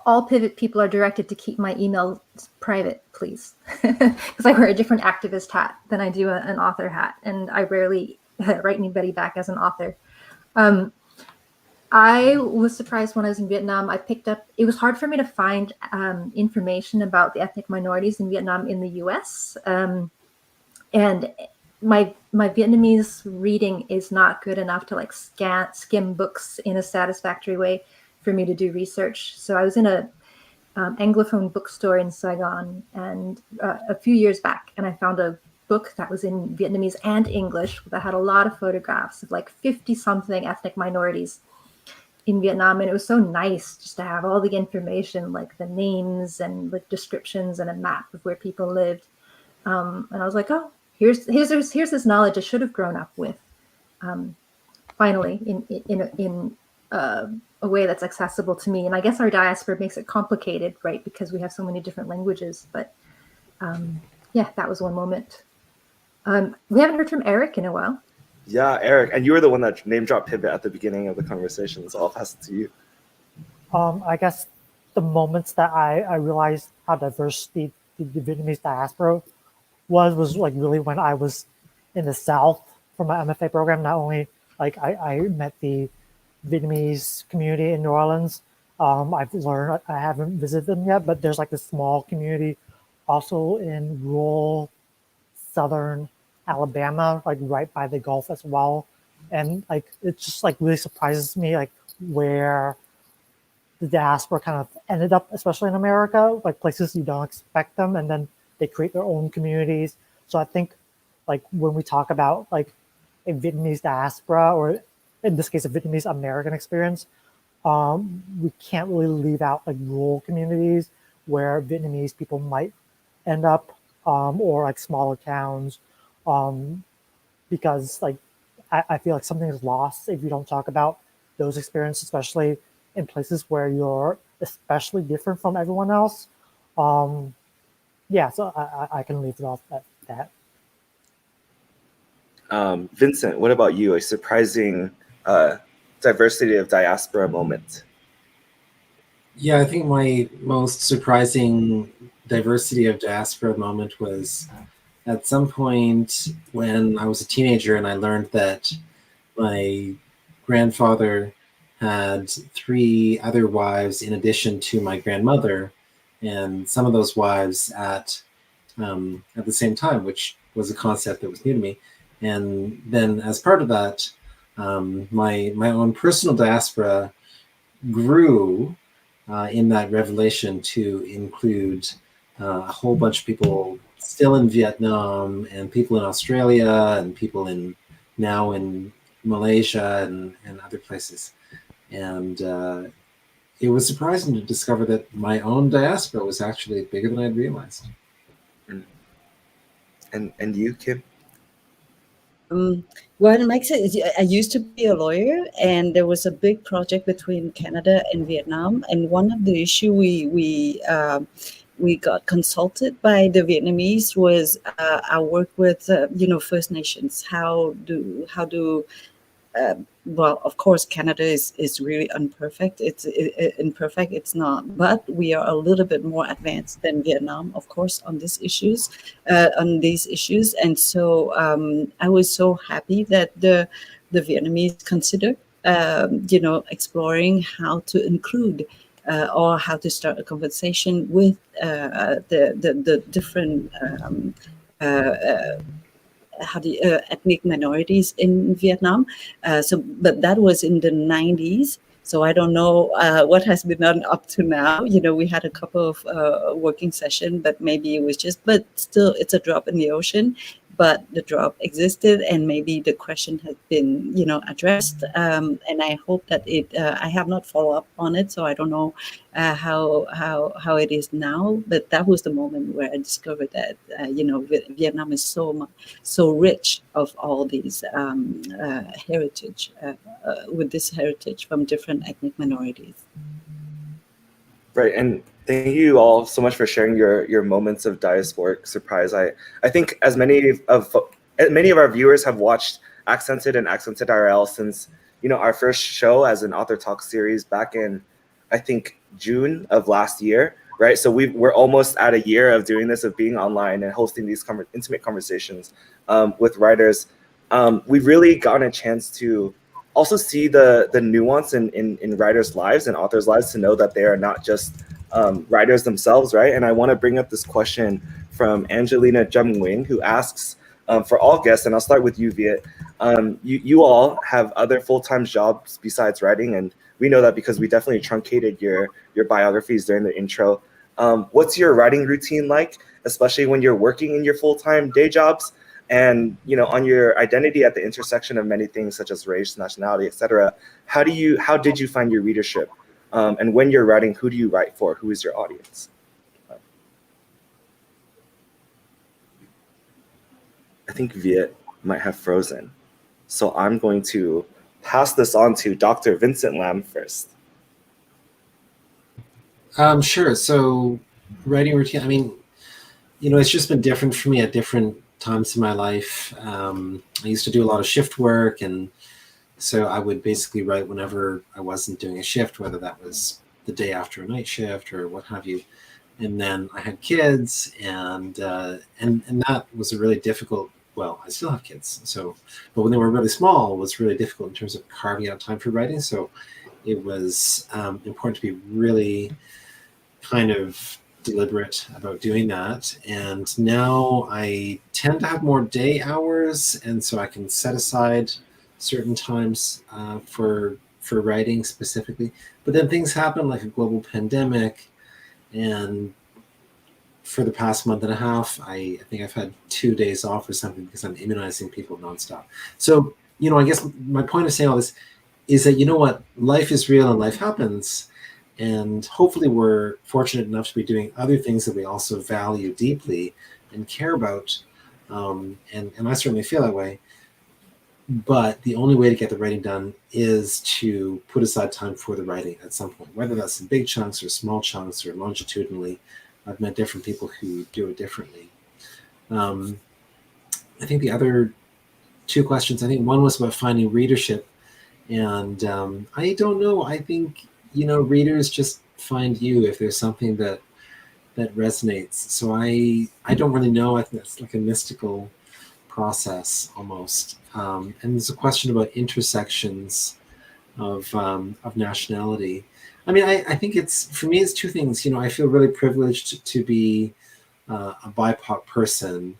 All Pivot people are directed to keep my emails private, please. Because I wear a different activist hat than I do an author hat, and I rarely write anybody back as an author. I was surprised when I was in Vietnam. It was hard for me to find information about the ethnic minorities in Vietnam in the US. and my Vietnamese reading is not good enough to like skim books in a satisfactory way for me to do research. So I was in a Anglophone bookstore in Saigon and a few years back, and I found a book that was in Vietnamese and English that had a lot of photographs of like 50 something ethnic minorities in Vietnam. And it was so nice just to have all the information, like the names and like descriptions and a map of where people lived. And I was like, oh, here's this knowledge I should have grown up with. Finally, in a way that's accessible to me. And I guess our diaspora makes it complicated, right? Because we have so many different languages. But yeah, that was one moment. We haven't heard from Eric in a while. Yeah, Eric, and you were the one that name dropped Pivot at the beginning of the conversation, so I'll pass it to you. I guess the moments that I realized how diverse the Vietnamese diaspora was like really when I was in the South for my MFA program. Not only like I met the Vietnamese community in New Orleans. I've learned, I haven't visited them yet, but there's like this small community also in rural southern Alabama, like right by the Gulf as well. And like it just like really surprises me like where the diaspora kind of ended up, especially in America, like places you don't expect them, and then they create their own communities. So I think like when we talk about like a Vietnamese diaspora, or in this case a Vietnamese American experience, we can't really leave out like rural communities where Vietnamese people might end up, or like smaller towns, because like I feel like something is lost if you don't talk about those experiences, especially in places where you're especially different from everyone else. Yeah, so I can leave it off at that. Vincent, what about you? A surprising diversity of diaspora moment? Yeah, I think my most surprising diversity of diaspora moment was at some point when I was a teenager and I learned that my grandfather had 3 other wives in addition to my grandmother, and some of those wives at the same time, which was a concept that was new to me. And then as part of that, my own personal diaspora grew in that revelation to include a whole bunch of people still in Vietnam, and people in Australia, and people now in Malaysia and other places. And it was surprising to discover that my own diaspora was actually bigger than I'd realized. And you, Kim? Well, it makes it. I used to be a lawyer, and there was a big project between Canada and Vietnam. And one of the issue we got consulted by the Vietnamese was our work with First Nations. How do well, of course, Canada is really imperfect. It's imperfect. It's not, but we are a little bit more advanced than Vietnam, of course, on these issues. And so I was so happy that the Vietnamese considered, exploring how to include or how to start a conversation with the different. Ethnic minorities in Vietnam. But that was in the 90s. So I don't know what has been done up to now. We had a couple of working sessions, but maybe it was but still it's a drop in the ocean. But the drop existed, and maybe the question has been, addressed. And I hope that I have not followed up on it, so I don't know how it is now. But that was the moment where I discovered that, Vietnam is so rich of all these heritage, with this heritage from different ethnic minorities. Right, and thank you all so much for sharing your moments of diasporic surprise. I think as many of our viewers have watched Accented and AccentediRL since our first show as an author talk series back in, I think, June of last year. Right, so we're almost at a year of doing this, of being online and hosting these intimate conversations with writers. We've really gotten a chance to also see the nuance in writers' lives and authors' lives, to know that they are not just writers themselves, right? And I want to bring up this question from Angelina Nguyen, who asks, for all guests, and I'll start with you, Viet. You all have other full-time jobs besides writing, and we know that because we definitely truncated your biographies during the intro. What's your writing routine like, especially when you're working in your full-time day jobs, and on your identity at the intersection of many things such as race, nationality, etc. How did you find your readership? And when you're writing, who do you write for? Who is your audience? I think Viet might have frozen. So I'm going to pass this on to Dr. Vincent Lam first. Sure. So writing routine, I mean, it's just been different for me at different times in my life. I used to do a lot of shift work, and so I would basically write whenever I wasn't doing a shift, whether that was the day after a night shift or what have you. And then I had kids, and that was a really difficult. Well, I still have kids, but when they were really small, it was really difficult in terms of carving out time for writing. So it was important to be really kind of deliberate about doing that. And now I tend to have more day hours, and so I can set aside certain times for writing specifically. But then things happen, like a global pandemic, and for the past month and a half, I think I've had 2 days off or something because I'm immunizing people nonstop. So, I guess my point of saying all this is that, life is real and life happens. And hopefully we're fortunate enough to be doing other things that we also value deeply and care about. And I certainly feel that way. But the only way to get the writing done is to put aside time for the writing at some point, whether that's in big chunks or small chunks or longitudinally. I've met different people who do it differently. I think the other two questions, I think one was about finding readership. And I don't know, I think, readers just find you if there's something that resonates. So I don't really know. I think that's like a mystical process almost. And there's a question about intersections of nationality. I mean, I think for me, it's two things. I feel really privileged to be a BIPOC person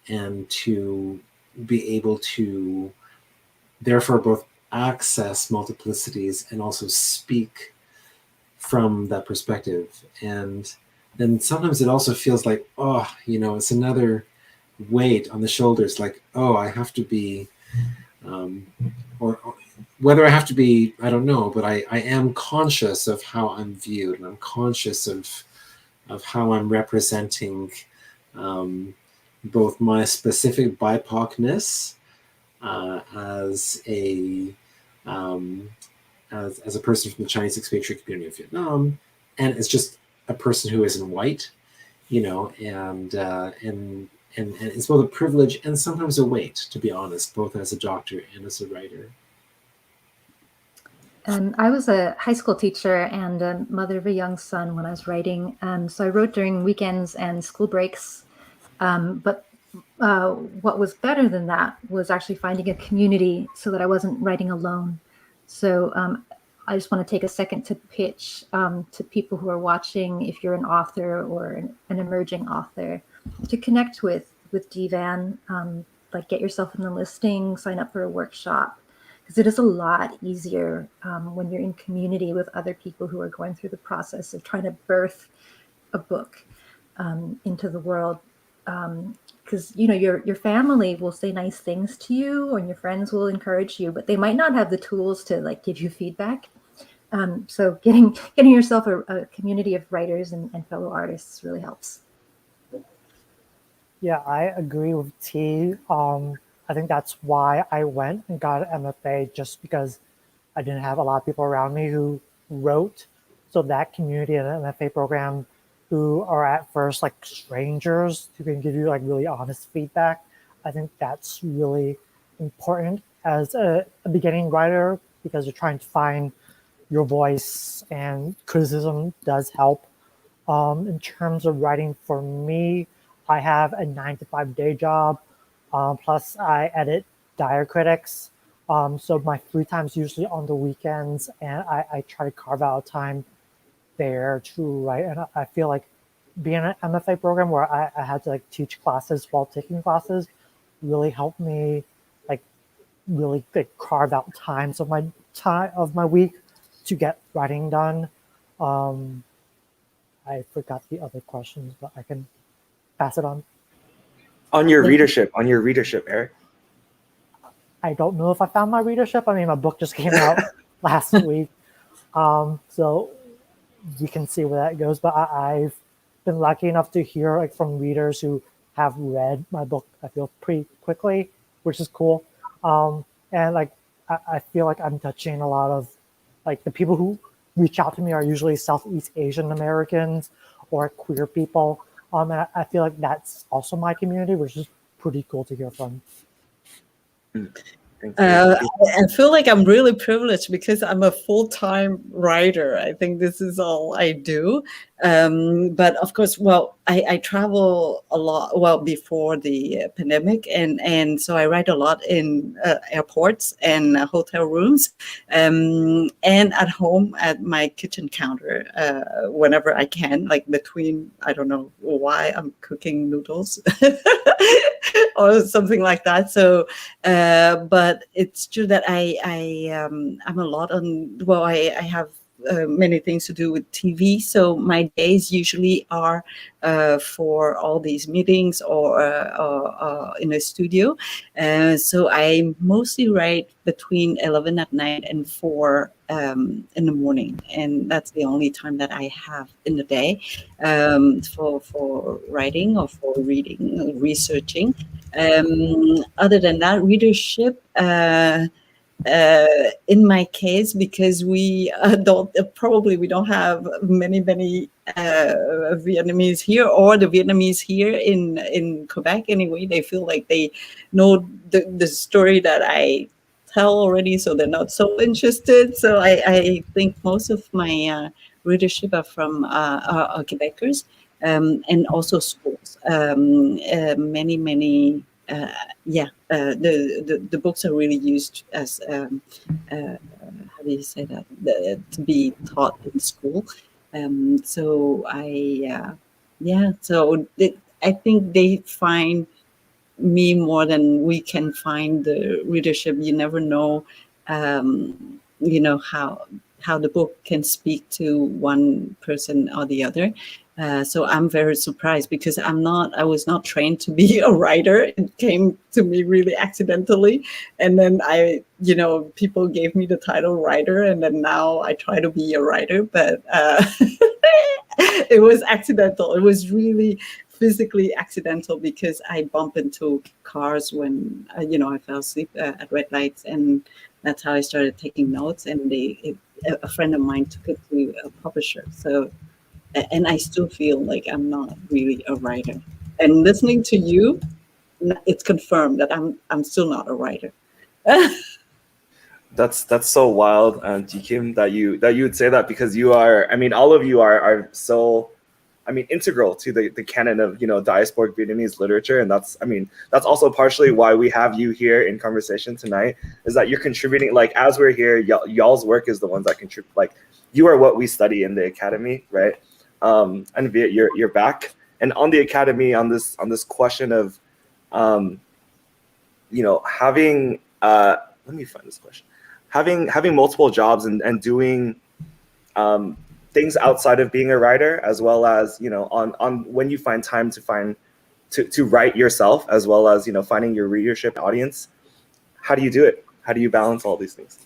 and to be able to therefore both access multiplicities and also speak from that perspective. And then sometimes it also feels like, it's another weight on the shoulders, like, I have to be, or whether I have to be, I don't know, but I am conscious of how I'm viewed, and I'm conscious of how I'm representing both my specific BIPOC-ness as a person from the Chinese expatriate community of Vietnam, and as just a person who isn't white, and it's both a privilege and sometimes a weight, to be honest, both as a doctor and as a writer. I was a high school teacher and a mother of a young son when I was writing. So I wrote during weekends and school breaks. But what was better than that was actually finding a community so that I wasn't writing alone. So I just want to take a second to pitch to people who are watching, if you're an author or an emerging author, to connect with DVAN, like get yourself in the listing, sign up for a workshop. Because it is a lot easier when you're in community with other people who are going through the process of trying to birth a book into the world. Because your family will say nice things to you, and your friends will encourage you, but they might not have the tools to give you feedback. So getting yourself a community of writers and fellow artists really helps. Yeah, I agree with Thi. I think that's why I went and got an MFA, just because I didn't have a lot of people around me who wrote. So that community and MFA program who are at first like strangers who can give you like really honest feedback, I think that's really important as a beginning writer, because you're trying to find your voice, and criticism does help. In terms of writing, for me, I have a 9-to-5 day job. Plus, I edit diacritics. So my free time is usually on the weekends, and I try to carve out time there to write. And I feel like being an MFA program where I had to teach classes while taking classes really helped me like really like carve out times of my week to get writing done. I forgot the other questions, but I can pass it on. On your readership, Eric. I don't know if I found my readership. I mean, my book just came out last week, so we can see where that goes. But I've been lucky enough to hear like from readers who have read my book, I feel, pretty quickly, which is cool. And like I feel like I'm touching a lot of like the people who reach out to me are usually Southeast Asian Americans or queer people. And I feel like that's also my community, which is pretty cool to hear from. I feel like I'm really privileged because I'm a full-time writer. I think this is all I do. But of course, well, I travel a lot, well, before the pandemic. And so I write a lot in airports and hotel rooms and at home at my kitchen counter whenever I can, like between, I don't know why I'm cooking noodles or something like that. So, but it's true that I'm a lot on, well, I have many things to do with TV. So my days usually are for all these meetings or in a studio. So I mostly write between 11 at night and 4 in the morning. And that's the only time that I have in the day for writing or for reading, researching. Other than that, readership, in my case, because we we don't have many Vietnamese here, or the Vietnamese here in Quebec anyway, they feel like they know the story that I tell already, so they're not so interested. So I think most of my readership are from are Quebecers, and also schools. Many. The books are really used as how do you say that, to be taught in school. So I think they find me more than we can find the readership. You never know, how the book can speak to one person or the other. So I'm very surprised because I was not trained to be a writer. It came to me really accidentally. And then people gave me the title writer, and then now I try to be a writer, but it was accidental. It was really physically accidental because I bump into cars when, I fell asleep at red lights, and that's how I started taking notes. And a friend of mine took it to a publisher. So, and I still feel like I'm not really a writer. And listening to you, it's confirmed that I'm still not a writer. That's so wild, Kim, that you would say that, because you are, I mean, all of you are so, I mean, integral to the canon of, diasporic Vietnamese literature. And that's also partially why we have you here in conversation tonight, is that you're contributing, like, as we're here, y'all's work is the ones that contribute, like, you are what we study in the academy, right? And Viet, you're back. And on the academy, on this question of, having, let me find this question. Having multiple jobs and doing things outside of being a writer, as well as, on when you find time to write yourself, as well as, finding your readership audience. How do you do it? How do you balance all these things?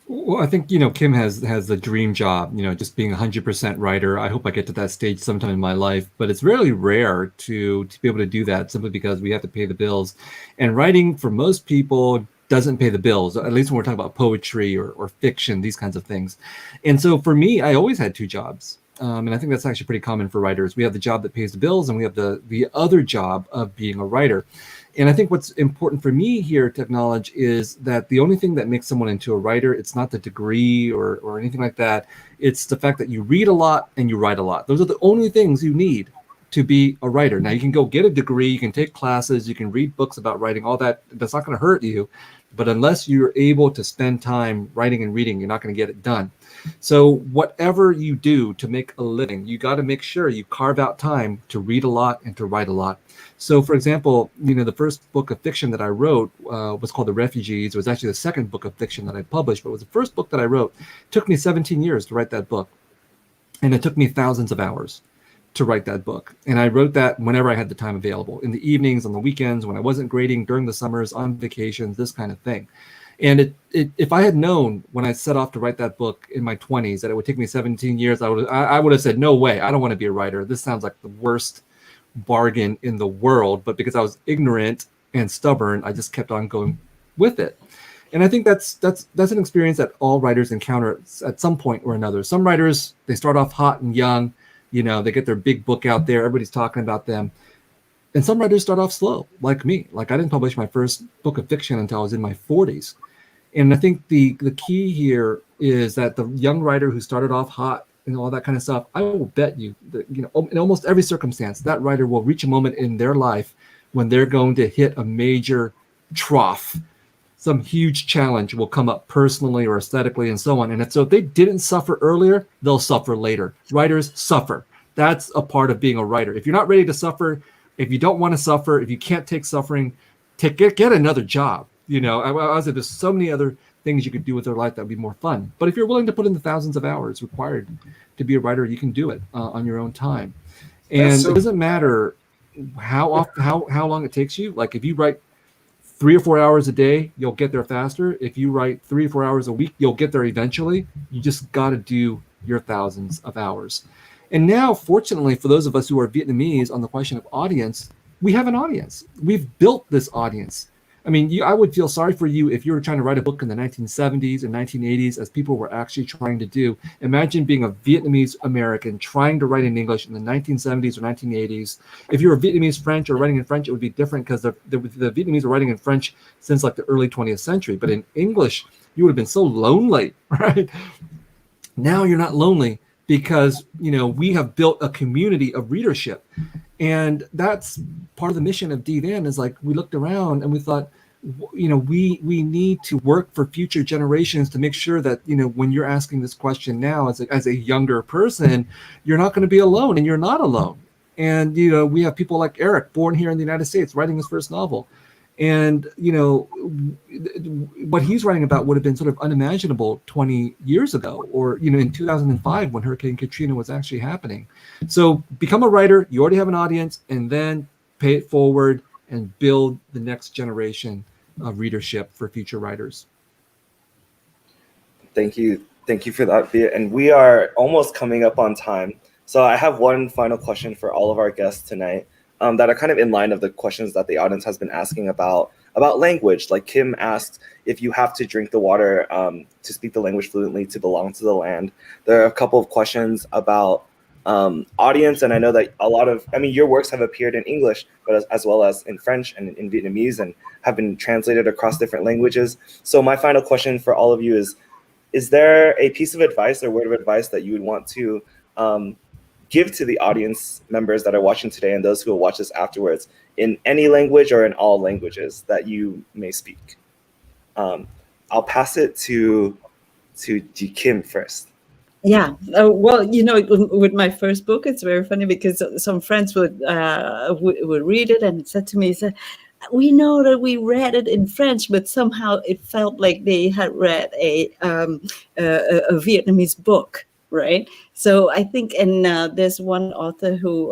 Well, I think, Kim has the dream job, just being 100% writer. I hope I get to that stage sometime in my life, but it's really rare to be able to do that, simply because we have to pay the bills. And writing, for most people, doesn't pay the bills, at least when we're talking about poetry or fiction, these kinds of things. And so for me, I always had 2 jobs. And I think that's actually pretty common for writers. We have the job that pays the bills, and we have the other job of being a writer. And I think what's important for me here to acknowledge is that the only thing that makes someone into a writer, it's not the degree or anything like that. It's the fact that you read a lot and you write a lot. Those are the only things you need to be a writer. Now, you can go get a degree, you can take classes, you can read books about writing, all that. That's not going to hurt you. But unless you're able to spend time writing and reading, you're not going to get it done. So whatever you do to make a living, you got to make sure you carve out time to read a lot and to write a lot. So, for example, the first book of fiction that I wrote was called The Refugees. It was actually the second book of fiction that I published, but it was the first book that I wrote. It took me 17 years to write that book. And it took me thousands of hours to write that book. And I wrote that whenever I had the time available, in the evenings, on the weekends, when I wasn't grading, during the summers, on vacations, this kind of thing. And if I had known when I set off to write that book in my 20s that it would take me 17 years, I would have said, no way, I don't want to be a writer. This sounds like the worst bargain in the world. But because I was ignorant and stubborn, I just kept on going with it. And I think that's an experience that all writers encounter at some point or another. Some writers, they start off hot and young, they get their big book out there, everybody's talking about them. And some writers start off slow, like me. Like, I didn't publish my first book of fiction until I was in my 40s. And I think the key here is that the young writer who started off hot and all that kind of stuff, I will bet you that, in almost every circumstance, that writer will reach a moment in their life when they're going to hit a major trough. Some huge challenge will come up personally or aesthetically and so on. And so if they didn't suffer earlier, they'll suffer later. Writers suffer. That's a part of being a writer. If you're not ready to suffer, if you don't want to suffer, if you can't take suffering, get another job. I said there's so many other things you could do with your life that would be more fun. But if you're willing to put in the thousands of hours required to be a writer, you can do it on your own time. And it doesn't matter how long it takes you. Like, if you write 3 or 4 hours a day, you'll get there faster. If you write 3 or 4 hours a week, you'll get there eventually. You just got to do your thousands of hours. And now, fortunately, for those of us who are Vietnamese, on the question of audience, we have an audience. We've built this audience. I mean, I would feel sorry for you if you were trying to write a book in the 1970s and 1980s, as people were actually trying to do. Imagine being a Vietnamese American trying to write in English in the 1970s or 1980s. If you were Vietnamese French or writing in French, it would be different, because the Vietnamese were writing in French since like the early 20th century. But in English, you would have been so lonely, right? Now you're not lonely, because we have built a community of readership. And that's part of the mission of DVAN, is like, we looked around and we thought, we need to work for future generations to make sure that, when you're asking this question now as a younger person, you're not going to be alone, and you're not alone. And, we have people like Eric, born here in the United States, writing his first novel. And, what he's writing about would have been sort of unimaginable 20 years ago, or, in 2005 when Hurricane Katrina was actually happening. So become a writer, you already have an audience, and then pay it forward and build the next generation of readership for future writers. Thank you. Thank you for that, Viet. And we are almost coming up on time. So I have one final question for all of our guests tonight. That are kind of in line of the questions that the audience has been asking about language. Like Kim asked, if you have to drink the water to speak the language fluently to belong to the land. There are a couple of questions about audience, and I know that your works have appeared in English, but as well as in French and in Vietnamese, and have been translated across different languages. So my final question for all of you is there a piece of advice or word of advice that you would want to give to the audience members that are watching today and those who will watch this afterwards, in any language or in all languages that you may speak? I'll pass it to Kim first. Yeah, well, with my first book, it's very funny, because some friends would read it and said to me, we know that we read it in French, but somehow it felt like they had read a Vietnamese book. Right. So I think, and there's one author who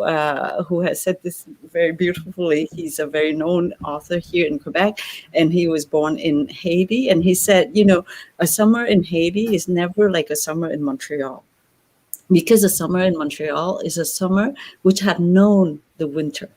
has said this very beautifully. He's a very known author here in Quebec, and he was born in Haiti. And he said, a summer in Haiti is never like a summer in Montreal, because a summer in Montreal is a summer which had known the winter.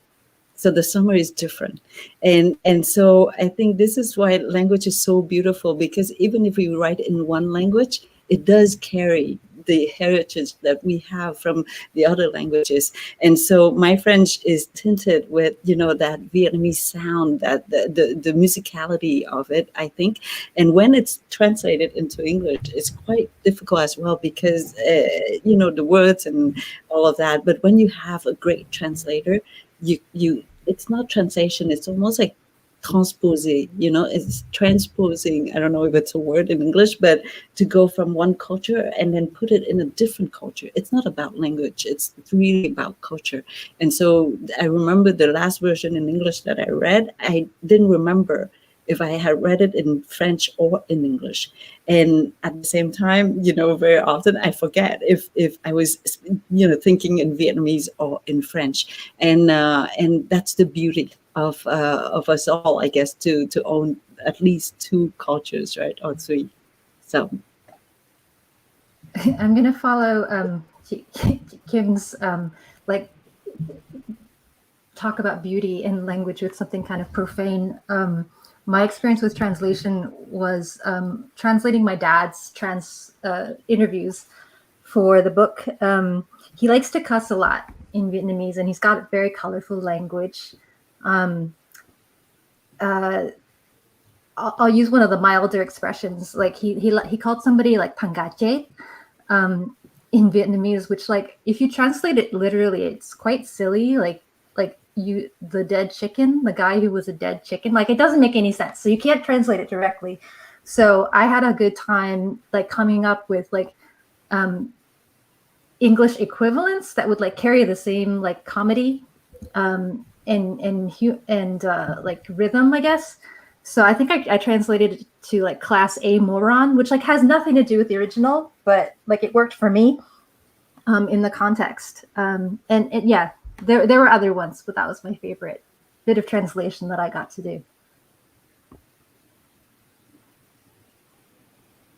So the summer is different. And so I think this is why language is so beautiful, because even if we write in one language, it does carry the heritage that we have from the other languages. And so my French is tinted with, that Vietnamese sound, that the musicality of it, I think. And when it's translated into English, it's quite difficult as well, because, the words and all of that. But when you have a great translator, you it's not translation, it's almost like transposer, it's transposing. I don't know if it's a word in English, but to go from one culture and then put it in a different culture. It's not about language. It's really about culture. And so I remember the last version in English that I read, I didn't remember if I had read it in French or in English. And at the same time, very often I forget if I was, thinking in Vietnamese or in French. And that's the beauty of us all, I guess, to own at least two cultures, right, or three. So I'm gonna follow Kim's talk about beauty in language with something kind of profane. My experience with translation was translating my dad's interviews for the book. He likes to cuss a lot in Vietnamese, and he's got very colorful language. I'll use one of the milder expressions. Like he called somebody like pangache in Vietnamese, which if you translate it literally, it's quite silly. The dead chicken, the guy who was a dead chicken, it doesn't make any sense. So you can't translate it directly. So I had a good time coming up with English equivalents that would carry the same comedy and rhythm, I guess. So I think I translated it to class A moron, which has nothing to do with the original, but it worked for me in the context. And yeah, there were other ones, but that was my favorite bit of translation that I got to do.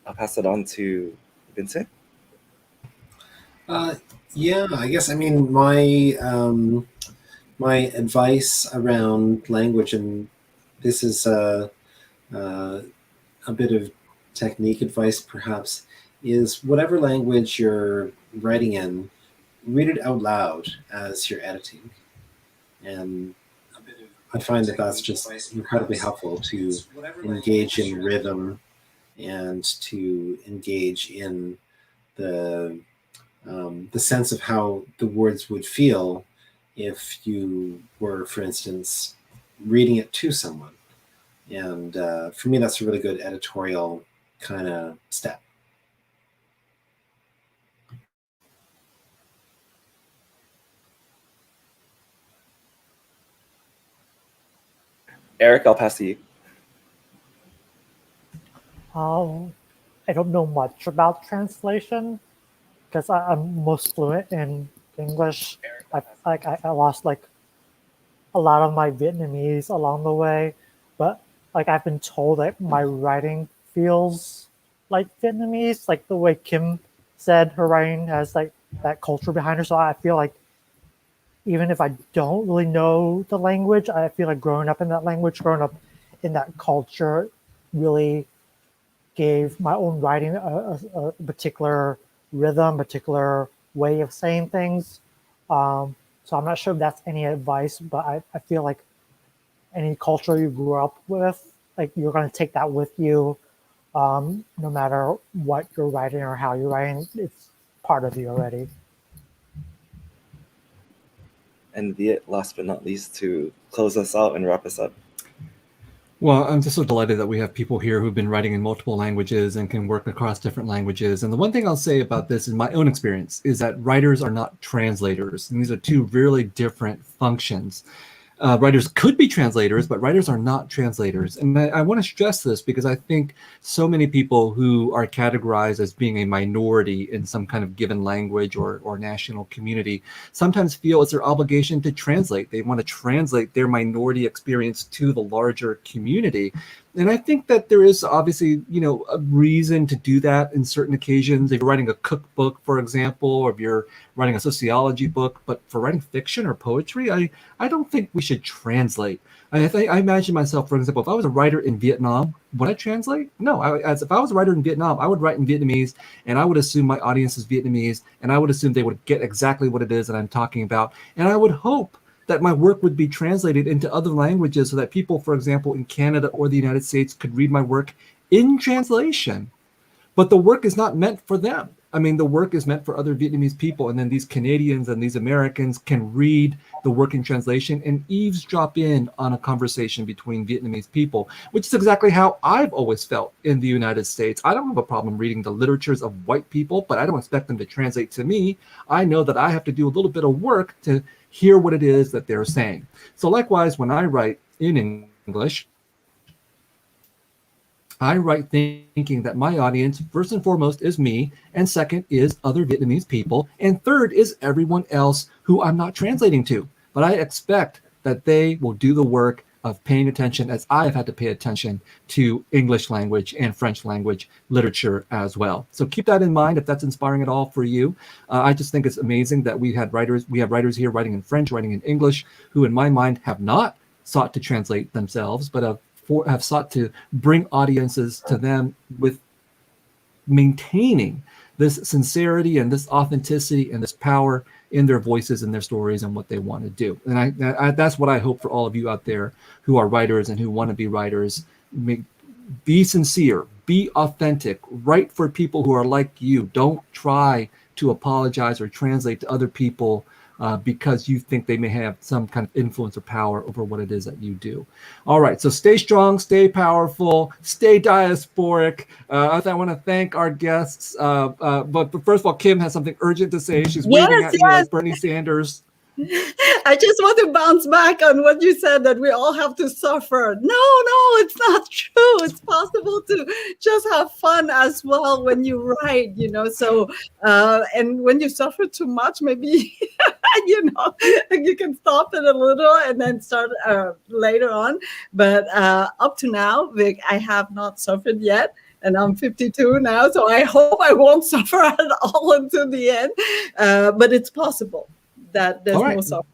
I'll pass it on to Vincent. Yeah, I guess, my advice around language, and this is a bit of technique advice perhaps, is whatever language you're writing in, read it out loud as you're editing. And I find that that's just incredibly helpful to engage in rhythm and to engage in the sense of how the words would feel if you were, for instance, reading it to someone. And for me, that's a really good editorial kind of step. Eric, I'll pass to you. I don't know much about translation because I'm most fluent in English. I lost a lot of my Vietnamese along the way, but I've been told that my writing feels like Vietnamese, the way Kim said her writing has that culture behind her. So I feel even if I don't really know the language, I feel growing up in that language, growing up in that culture really gave my own writing a particular rhythm, particular way of saying things. So I'm not sure if that's any advice, but I feel any culture you grew up with, you're going to take that with you, no matter what you're writing or how you're writing. It's part of you already. And Viet, last but not least, to close us out and wrap us up. Well, I'm just so delighted that we have people here who've been writing in multiple languages and can work across different languages. And the one thing I'll say about this in my own experience is that writers are not translators. And these are two really different functions. Writers could be translators, but writers are not translators. And I want to stress this because I think so many people who are categorized as being a minority in some kind of given language or national community sometimes feel it's their obligation to translate. They want to translate their minority experience to the larger community. And I think that there is obviously, a reason to do that in certain occasions. If you're writing a cookbook, for example, or if you're writing a sociology book, but for writing fiction or poetry, I don't think we should translate. I imagine myself, for example, if I was a writer in Vietnam, would I translate? No. If I was a writer in Vietnam, I would write in Vietnamese, and I would assume my audience is Vietnamese, and I would assume they would get exactly what it is that I'm talking about. And I would hope that my work would be translated into other languages so that people, for example, in Canada or the United States could read my work in translation. But the work is not meant for them. I mean, the work is meant for other Vietnamese people, and then these Canadians and these Americans can read the work in translation and eavesdrop in on a conversation between Vietnamese people, which is exactly how I've always felt in the United States. I don't have a problem reading the literatures of white people, but I don't expect them to translate to me. I know that I have to do a little bit of work to hear what it is that they're saying. So likewise, when I write in English, I write thinking that my audience, first and foremost, is me, and second is other Vietnamese people, and third is everyone else who I'm not translating to. But I expect that they will do the work of paying attention as I have had to pay attention to English language and French language literature as well. So keep that in mind if that's inspiring at all for you. I just think it's amazing that we have writers here writing in French, writing in English, who in my mind have not sought to translate themselves, but have sought to bring audiences to them with maintaining this sincerity and this authenticity and this power in their voices and their stories and what they want to do. And I that's what I hope for all of you out there who are writers and who want to be writers. Be sincere, be authentic, write for people who are like you. Don't try to apologize or translate to other people because you think they may have some kind of influence or power over what it is that you do. All right, so stay strong, stay powerful, stay diasporic. I want to thank our guests. But first of all, Kim has something urgent to say. She's waving at me like Bernie Sanders. I just want to bounce back on what you said, that we all have to suffer. No, it's not true. It's possible to just have fun as well when you write, so and when you suffer too much, maybe you can stop it a little and then start later on. But up to now, Vic, I have not suffered yet. And I'm 52 now, so I hope I won't suffer at all until the end. But it's possible that there's no suffering.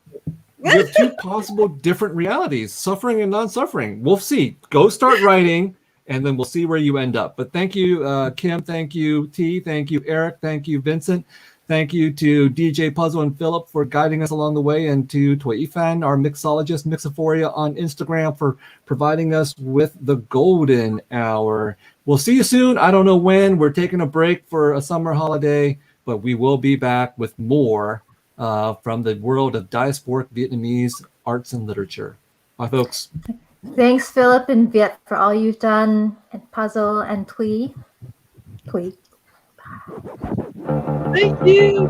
We have two possible different realities, suffering and non-suffering. We'll see. Go start writing, and then we'll see where you end up. But thank you, Kim. Thank you, Thi. Thank you, Eric. Thank you, Vincent. Thank you to DJ Puzzle and Philip for guiding us along the way, and to Thi Fan, our mixologist, Mixophoria on Instagram, for providing us with the golden hour. We'll see you soon. I don't know when. We're taking a break for a summer holiday, but we will be back with more from the world of diasporic Vietnamese arts and literature. Bye, folks. Thanks, Philip and Viet, for all you've done, and Puzzle and Thi. Thank you.